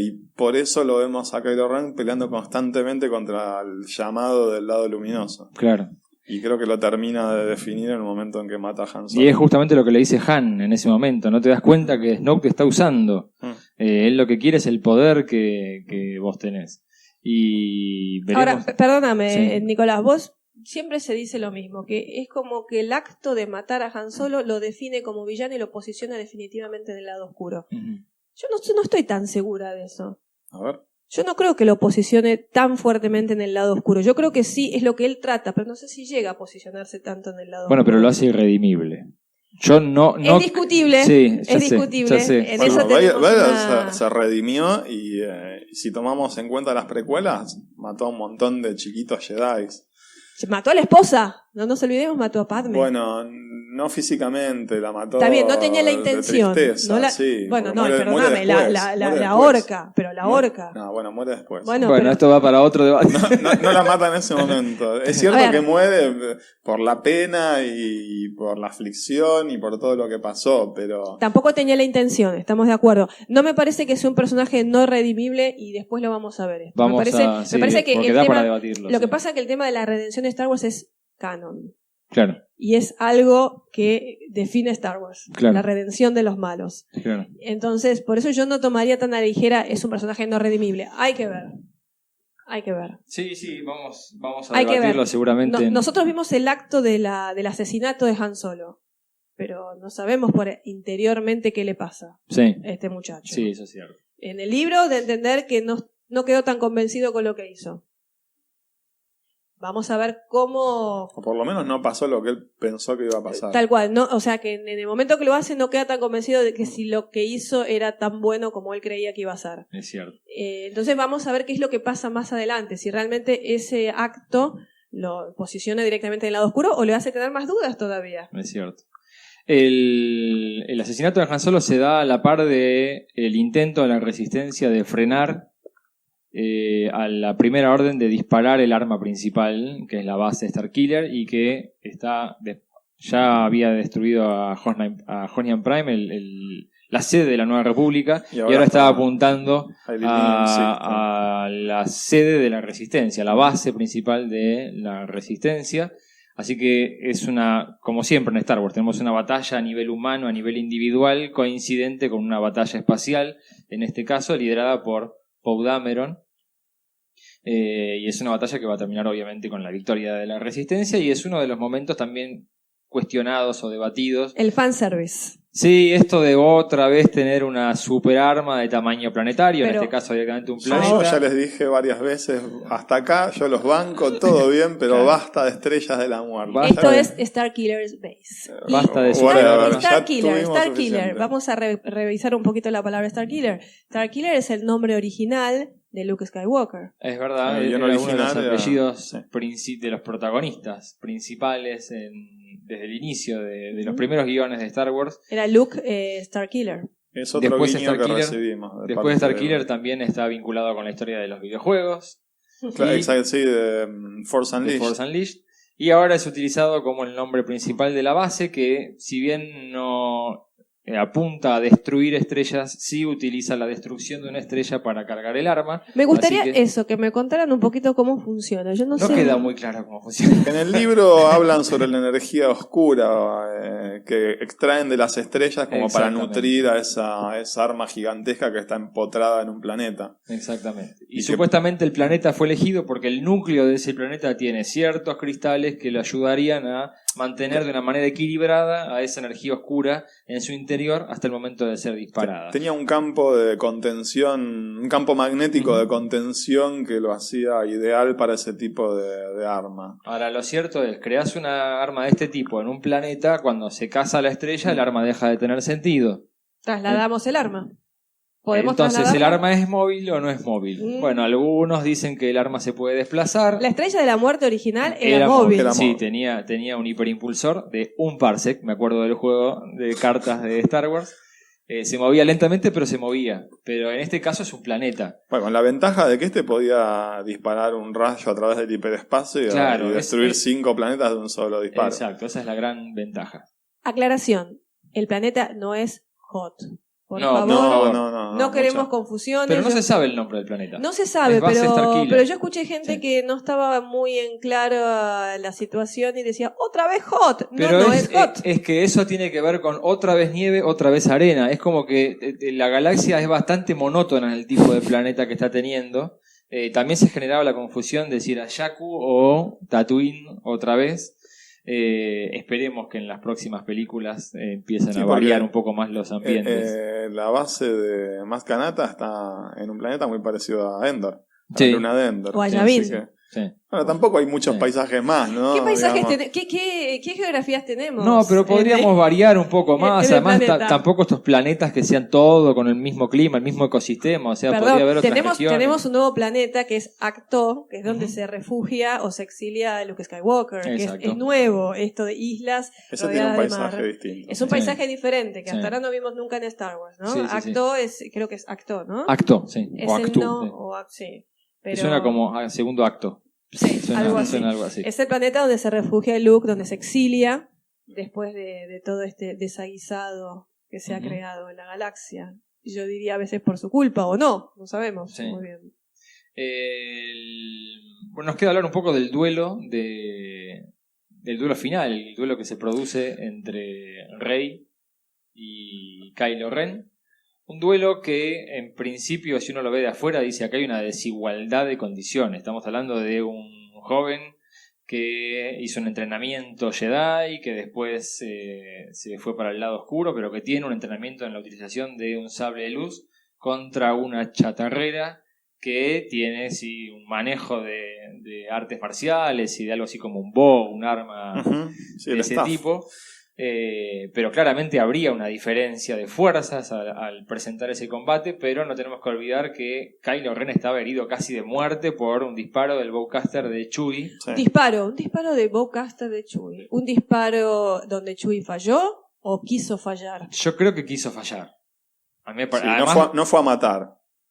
Y por eso lo vemos a Kylo Ren peleando constantemente contra el llamado del lado luminoso. Claro. Y creo que lo termina de definir en el momento en que mata a Han Solo. Y es justamente lo que le dice Han en ese momento. No te das cuenta que Snoke te está usando. Él lo que quiere es el poder que vos tenés. Y veremos... Ahora, perdóname, Sí. Nicolás, vos siempre se dice lo mismo, que es como que el acto de matar a Han Solo lo define como villano y lo posiciona definitivamente en el lado oscuro. Ujú. Yo no estoy tan segura de eso. A ver. Yo no creo que lo posicione tan fuertemente en el lado oscuro. Yo creo que sí es lo que él trata, pero no sé si llega a posicionarse tanto en el lado Bueno, oscuro. pero lo hace irredimible. Yo no... Es discutible. Sí, es ya sé, discutible. ya sé. En Bueno, eso tenemos Vader una- se redimió y si tomamos en cuenta las precuelas, mató a un montón de chiquitos Jedis. Se mató a la esposa. No nos olvidemos, mató a Padme. Bueno, no físicamente, la mató. Está bien, no tenía la de intención. tristeza, No la- sí, bueno, porque no, perdóname, muere la después. horca, pero la horca. No, bueno, muere después. Bueno, Bueno, pero- esto va para otro debate. No la mata en ese momento. Es cierto A ver. que muere por la pena y por la aflicción y por todo lo que pasó, pero Tampoco tenía la intención, estamos de acuerdo. No me parece que sea un personaje no redimible y después lo vamos a ver. Esto. Vamos me sí, parece que porque el da tema, para debatirlo. lo sí. que pasa es que el tema de la redención de Star Wars es canon. Claro, Y es algo que define Star Wars. Claro. La redención de los malos. claro. Entonces, por eso yo no tomaría tan a la ligera, es un personaje no redimible. Hay que ver. Hay que ver. Sí, vamos a Hay que debatirlo ver. seguramente. No, nosotros vimos el acto del asesinato de Han Solo. Pero no sabemos interiormente qué le pasa Sí, a este muchacho. sí, eso es cierto. En el libro, de entender que no quedó tan convencido con lo que hizo. Vamos a ver cómo... o por lo menos no pasó lo que él pensó que iba a pasar. Tal cual, ¿no? O sea que en el momento que lo hace no queda tan convencido de que si lo que hizo era tan bueno como él creía que iba a ser. Es cierto. Entonces vamos a ver qué es lo que pasa más adelante. Si realmente ese acto lo posiciona directamente en el lado oscuro o le hace tener más dudas todavía. Es cierto. El asesinato de Han Solo se da a la par de el intento de la resistencia de frenar a la primera orden de disparar el arma principal, que es la base Starkiller, y que ya había destruido a Honian Prime, la sede de la Nueva República, y ahora está apuntando a la sede de la Resistencia, la base principal de la Resistencia. Así que es como siempre en Star Wars, tenemos una batalla a nivel humano, a nivel individual, coincidente con una batalla espacial, en este caso liderada por Poe Dameron. Y es una batalla que va a terminar obviamente con la victoria de la Resistencia, y es uno de los momentos también cuestionados o debatidos. El fanservice. Sí, esto de otra vez tener una super arma de tamaño planetario, Pero- en este caso directamente un Yo planeta. ya les dije varias veces, hasta acá yo los banco, todo bien, pero Claro. basta de estrellas de la muerte. Basta Esto de- es Starkiller's Base. Basta de Bueno, superarmas. ya Starkiller. tuvimos suficiente. Vamos a revisar un poquito la palabra Starkiller. Starkiller es el nombre original de Luke Skywalker. Es verdad, El era guion uno de los original era- apellidos sí. de los protagonistas principales desde el inicio de los primeros guiones de Star Wars. Era Luke Starkiller. Es otro Después guiño que Starkiller- recibimos. Después de Starkiller también está vinculado con la historia de los videojuegos, Claro, y- exacto, sí, de Force de Unleashed. Force Unleashed, y ahora es utilizado como el nombre principal de la base, que si bien no apunta a destruir estrellas, sí utiliza la destrucción de una estrella para cargar el arma. Me gustaría Así que eso, que me contaran un poquito cómo funciona. Yo no no sé. queda muy claro cómo funciona. En el libro hablan sobre la energía oscura que extraen de las estrellas como para Exactamente. nutrir a esa arma gigantesca que está empotrada en un planeta. Exactamente. Y Y que- supuestamente el planeta fue elegido porque el núcleo de ese planeta tiene ciertos cristales que lo ayudarían a mantener de una manera equilibrada a esa energía oscura en su interior hasta el momento de ser disparada. Tenía un campo de contención, un campo magnético de contención que lo hacía ideal para ese tipo de arma. Ahora, lo cierto es, creas una arma de este tipo en un planeta, cuando se casa la estrella, el arma deja de tener sentido. Trasladamos el arma. Entonces, ¿el trasladarla? arma es móvil o no es móvil? Bueno, algunos dicen que el arma se puede desplazar. La Estrella de la Muerte original era móvil. Era Sí, móvil. tenía un hiperimpulsor de 1 parsec, me acuerdo del juego de cartas de Star Wars. Se movía lentamente, pero se movía. Pero en este caso es un planeta. Bueno, con la ventaja de que podía disparar un rayo a través del hiperespacio y, Claro, y destruir es- 5 planetas de un solo disparo. Exacto, esa es la gran ventaja. Aclaración, el planeta no es Hot. Por No, favor, No, queremos mucha. confusiones. Pero no Yo- se sabe el nombre del planeta. No se sabe, Es base Starkiller. pero yo escuché gente Sí. que no estaba muy en claro la situación y decía, otra vez Hot. Pero no es Hot. es que eso tiene que ver con otra vez nieve, otra vez arena. Es como que la galaxia es bastante monótona en el tipo de planeta que está teniendo. También se generaba la confusión de decir a Jakku o Tatooine otra vez. Esperemos que en las próximas películas empiecen Sí, a porque, variar un poco más los ambientes. La base de Maz Kanata está en un planeta muy parecido a Endor. A Sí. la luna de Endor. O a Así Yavin. que- Sí. bueno, tampoco hay muchos Sí. paisajes más, ¿no? ¿Qué paisajes Digamos. qué geografías tenemos? No, pero podríamos variar un poco más. en el Además, planeta. tampoco estos planetas que sean todo con el mismo clima, el mismo ecosistema. O sea, podría haber Perdón, otras tenemos, regiones. tenemos un nuevo planeta que es Acto, que es donde Ujú. se refugia o se exilia Luke Skywalker, que Exacto. es nuevo, esto de islas Ese tiene un rodeadas de mar. paisaje distinto. Es un Sí. paisaje diferente, que Sí. hasta ahora no vimos nunca en Star Wars, ¿no? Sí, sí, Acto creo que es Acto, ¿no? Acto, sí. Es O el Actu. no, Sí. sí. Que Pero suena como a segundo acto. sí, algo así. Suena algo así. Es el planeta donde se refugia Luke, donde se exilia después de todo este desaguisado que se ha Ujú. creado en la galaxia. Y yo diría a veces por su culpa o no sabemos Sí. muy bien. Bueno, nos queda hablar un poco del duelo del duelo final, el duelo que se produce entre Rey y Kylo Ren. Un duelo que en principio, si uno lo ve de afuera, dice acá hay una desigualdad de condiciones. Estamos hablando de un joven que hizo un entrenamiento Jedi, que después se fue para el lado oscuro, pero que tiene un entrenamiento en la utilización de un sable de luz contra una chatarrera que tiene sí, un manejo de artes marciales y de algo así como un bow, un arma Ujú. Sí, de el ese staff. tipo. Pero claramente habría una diferencia de fuerzas al presentar ese combate, pero no tenemos que olvidar que Kylo Ren estaba herido casi de muerte por un disparo del bowcaster de Chewie. Sí. Un disparo de bowcaster de Chewie. Un disparo donde Chewie falló o quiso fallar. Yo creo que quiso fallar. A mí me Sí, pare- no, además- no fue a matar.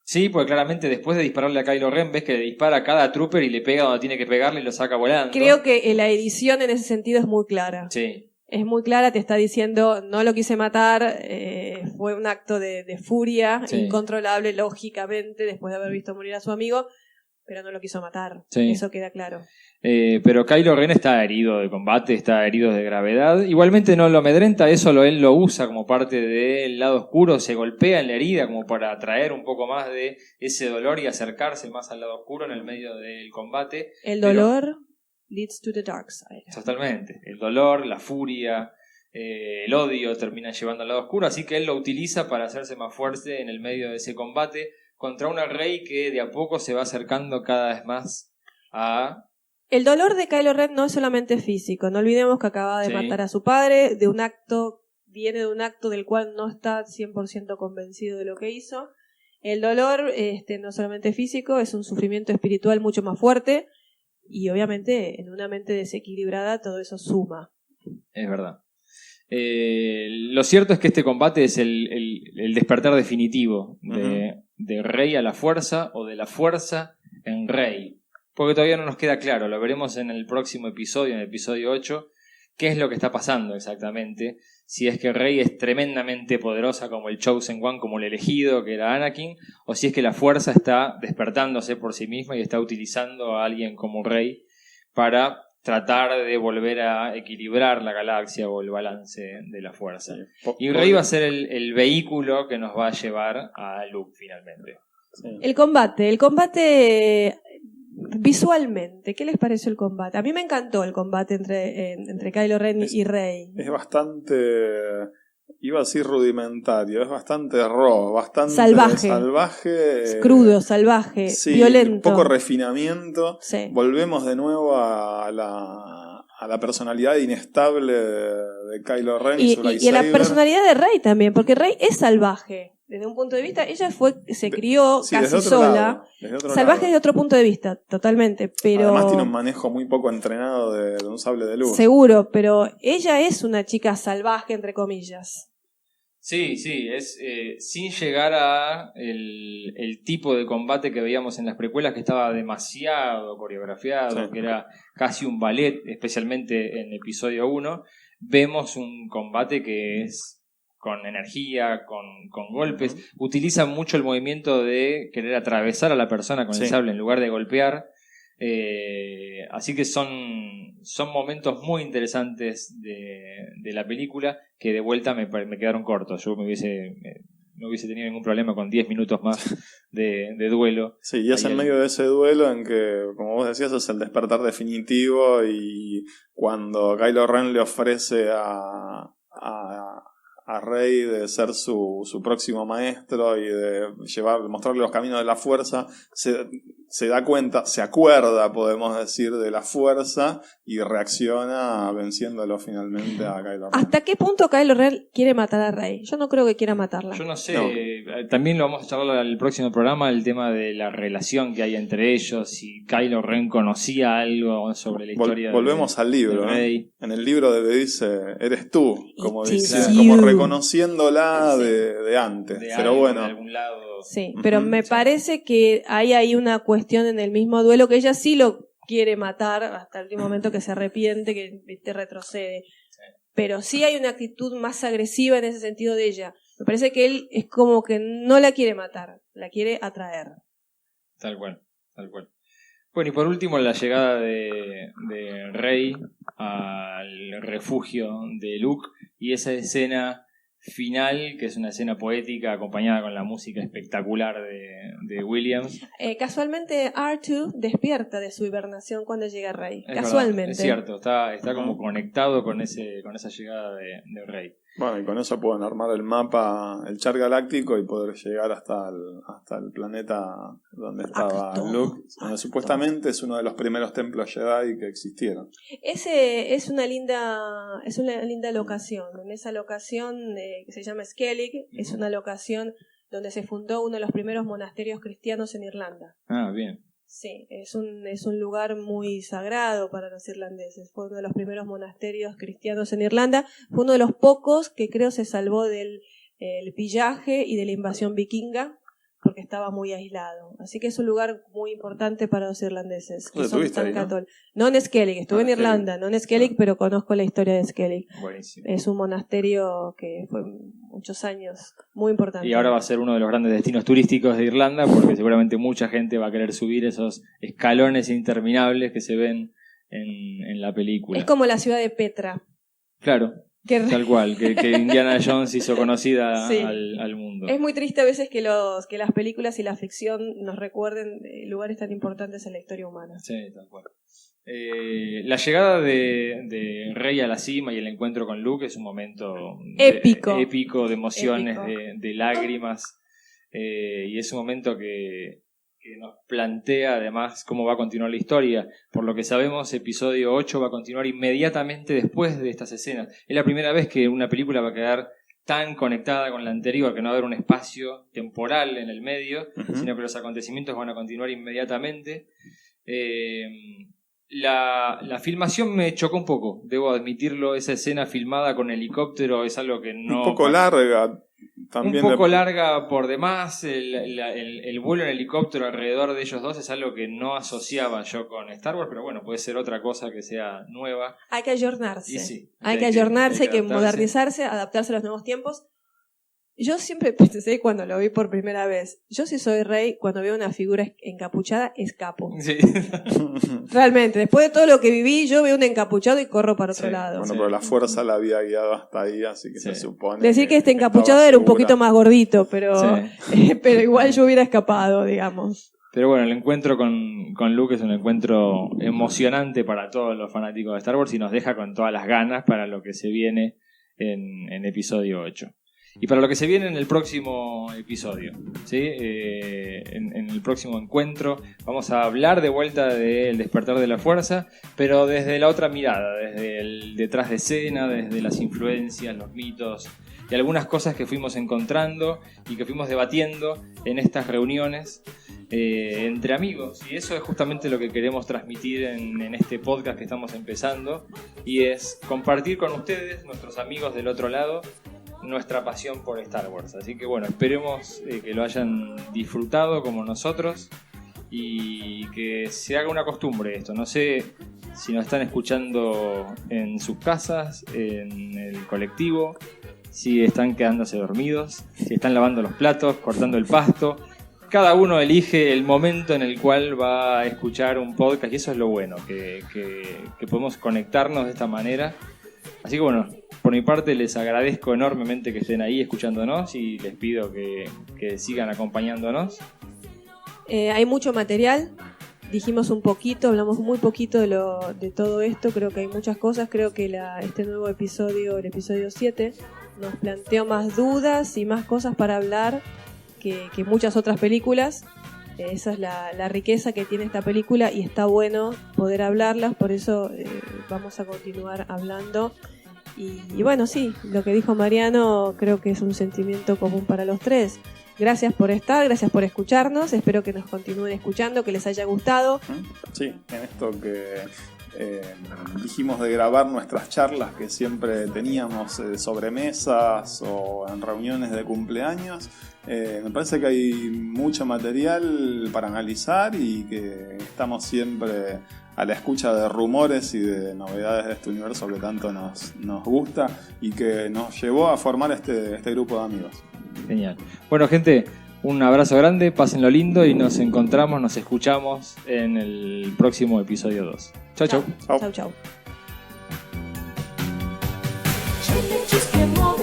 Sí, porque claramente después de dispararle a Kylo Ren ves que le dispara a cada trooper y le pega donde tiene que pegarle y lo saca volando. Creo que la edición en ese sentido es muy clara. Sí. Es muy clara, te está diciendo, no lo quise matar, fue un acto de furia Sí. incontrolable, lógicamente, después de haber visto morir a su amigo, pero no lo quiso matar. Sí. Eso queda claro. Pero Kylo Ren está herido de combate, está herido de gravedad. Igualmente no lo amedrenta, eso él lo usa como parte del lado oscuro, se golpea en la herida como para atraer un poco más de ese dolor y acercarse más al lado oscuro en el medio del combate. El Pero- dolor leads to the dark side. Totalmente. El dolor, la furia, el odio terminan llevando al lado oscuro, así que él lo utiliza para hacerse más fuerte en el medio de ese combate contra una Rey que de a poco se va acercando cada vez más a... El dolor de Kylo Ren no es solamente físico, no olvidemos que acaba de Sí. matar a su padre, viene de un acto del cual no está 100% convencido de lo que hizo. El dolor no solamente físico, es un sufrimiento espiritual mucho más fuerte y obviamente en una mente desequilibrada todo eso suma. Es verdad. Lo cierto es que este combate es el despertar definitivo de Rey a la fuerza o de la fuerza en Rey. Porque todavía no nos queda claro, lo veremos en el próximo episodio, en el episodio 8, qué es lo que está pasando exactamente. Si es que Rey es tremendamente poderosa como el Chosen One, como el elegido que era Anakin, o si es que la fuerza está despertándose por sí misma y está utilizando a alguien como Rey para tratar de volver a equilibrar la galaxia o el balance de la fuerza. Y Rey va a ser el vehículo que nos va a llevar a Luke finalmente. Sí. El combate visualmente, ¿qué les pareció el combate? A mí me encantó el combate entre Kylo Ren y Rey. Es bastante, iba a decir rudimentario, es bastante raw, bastante Salvaje. Es crudo, salvaje, sí, violento. poco refinamiento. Sí. Volvemos de nuevo a la personalidad inestable de Kylo Ren y su Y a la lightsaber. personalidad de Rey también, porque Rey es salvaje. desde un punto de vista, ella se crió Sí, casi desde otro sola, lado, desde otro salvaje lado. desde otro punto de vista, totalmente, pero Además tiene un manejo muy poco entrenado de un sable de luz. seguro, pero ella es una chica salvaje, entre comillas. Sí, es sin llegar a el tipo de combate que veíamos en las precuelas, que estaba demasiado coreografiado, Sí. que era casi un ballet, especialmente en episodio 1. Vemos un combate que es con energía, con golpes. Utiliza mucho el movimiento de querer atravesar a la persona con el Sí. sable en lugar de golpear. Así que son momentos muy interesantes de la película que de vuelta me quedaron cortos. Yo no hubiese tenido ningún problema con 10 minutos más de duelo. Sí, y es Ahí en medio de ese duelo en que, como vos decías, es el despertar definitivo, y cuando Kylo Ren le ofrece a Rey de ser su próximo maestro y de mostrarle los caminos de la fuerza, se da cuenta, se acuerda, podemos decir, de la fuerza y reacciona venciéndolo finalmente a Kylo Ren. ¿Hasta qué punto Kylo Ren quiere matar a Rey? Yo no creo que quiera matarla. Yo no sé, No. También lo vamos a charlar en el próximo programa, el tema de la relación que hay entre ellos, si Kylo Ren conocía algo sobre la historia Volvemos al libro, de ¿no? Rey. En el libro le dice, eres tú, como It dice, is como you. reconociéndola de antes. De Pero algo, bueno, de algún lado. Sí, pero Ujú, me parece que hay ahí una cuestión en el mismo duelo que ella sí lo quiere matar hasta el último momento, que se arrepiente, que te retrocede. Pero sí hay una actitud más agresiva en ese sentido de ella. Me parece que él es como que no la quiere matar, la quiere atraer. Tal cual. Bueno, y por último, la llegada de Rey al refugio de Luke y esa escena final, que es una escena poética acompañada con la música espectacular de Williams. Casualmente R2 despierta de su hibernación cuando llega Rey. Es Casualmente. verdad, es cierto, está como conectado con esa llegada de Rey. bueno, y con eso pueden armar el mapa, el char galáctico, y poder llegar hasta el planeta donde estaba Acto. Luke, donde supuestamente es uno de los primeros templos Jedi que existieron. Ese es una linda locación. En esa locación que se llama Skellig, es una locación donde se fundó uno de los primeros monasterios cristianos en Irlanda. Ah, bien. Sí, es un lugar muy sagrado para los irlandeses. Fue uno de los primeros monasterios cristianos en Irlanda. Fue uno de los pocos que creo se salvó del pillaje y de la invasión vikinga, porque estaba muy aislado. Así que es un lugar muy importante para los irlandeses, que ¿Dónde son estuviste tan ahí, no? católicos. No en Skellig, estuve en Skellig. Irlanda, no en Skellig, pero conozco la historia de Skellig. Buenísimo. Es un monasterio que fue muchos años muy importante. Y ahora va a ser uno de los grandes destinos turísticos de Irlanda, porque seguramente mucha gente va a querer subir esos escalones interminables que se ven en la película. Es como la ciudad de Petra. Claro, Que tal cual, que Indiana Jones hizo conocida Sí. al mundo. es muy triste a veces que las películas y la ficción nos recuerden lugares tan importantes en la historia humana. Sí, tal cual. La llegada de Rey a la cima y el encuentro con Luke es un momento Épico. de emociones, Épico. de lágrimas, y es un momento que nos plantea además cómo va a continuar la historia. Por lo que sabemos, episodio 8 va a continuar inmediatamente después de estas escenas. Es la primera vez que una película va a quedar tan conectada con la anterior, que no va a haber un espacio temporal en el medio, sino que los acontecimientos van a continuar inmediatamente. La filmación me chocó un poco, debo admitirlo. Esa escena filmada con helicóptero es algo que no... Un poco larga. También un poco larga por demás. El vuelo en helicóptero alrededor de ellos dos es algo que no asociaba yo con Star Wars, pero bueno, puede ser otra cosa que sea nueva. Hay que ayornarse. Y sí, hay que ayornarse, hay que adaptarse. modernizarse, adaptarse a los nuevos tiempos. Yo siempre pensé cuando lo vi por primera vez, yo si soy Rey, cuando veo una figura encapuchada, escapo. Sí. Realmente, después de todo lo que viví, yo veo un encapuchado y corro para otro Sí, lado. Bueno, pero la fuerza la había guiado hasta ahí, así que Sí. se supone. Decir que este estaba encapuchado era un segura. poquito más gordito, pero, Sí. pero igual yo hubiera escapado, digamos. Pero bueno, el encuentro con Luke es un encuentro emocionante para todos los fanáticos de Star Wars y nos deja con todas las ganas para lo que se viene en episodio 8. Y para lo que se viene en el próximo episodio, ¿sí? En el próximo encuentro vamos a hablar de vuelta del despertar de la fuerza, pero desde la otra mirada, desde el detrás de escena, desde las influencias, los mitos, y algunas cosas que fuimos encontrando y que fuimos debatiendo en estas reuniones entre amigos. Y eso es justamente lo que queremos transmitir en este podcast que estamos empezando, y es compartir con ustedes, nuestros amigos del otro lado, nuestra pasión por Star Wars. Así que bueno, esperemos que lo hayan disfrutado como nosotros y que se haga una costumbre esto. No sé si nos están escuchando en sus casas, en el colectivo, si están quedándose dormidos, si están lavando los platos, cortando el pasto. Cada uno elige el momento en el cual va a escuchar un podcast, y eso es lo bueno, que podemos conectarnos de esta manera. Así que bueno, por mi parte les agradezco enormemente que estén ahí escuchándonos y les pido que sigan acompañándonos. Hay mucho material, dijimos un poquito, hablamos muy poquito de todo esto, creo que hay muchas cosas, creo que este nuevo episodio, el episodio 7, nos planteó más dudas y más cosas para hablar que muchas otras películas. Esa es la riqueza que tiene esta película y está bueno poder hablarlas, por eso vamos a continuar hablando. Y bueno, sí, lo que dijo Mariano creo que es un sentimiento común para los tres. Gracias por estar, gracias por escucharnos, espero que nos continúen escuchando, que les haya gustado. Sí, en esto que dijimos de grabar nuestras charlas que siempre teníamos sobremesas o en reuniones de cumpleaños, me parece que hay mucho material para analizar y que estamos siempre a la escucha de rumores y de novedades de este universo que tanto nos gusta y que nos llevó a formar este grupo de amigos. Genial. Bueno, gente, un abrazo grande, pásenlo lindo y nos encontramos, nos escuchamos en el próximo episodio 2. Chau, chau. Chau, chau. Just get more.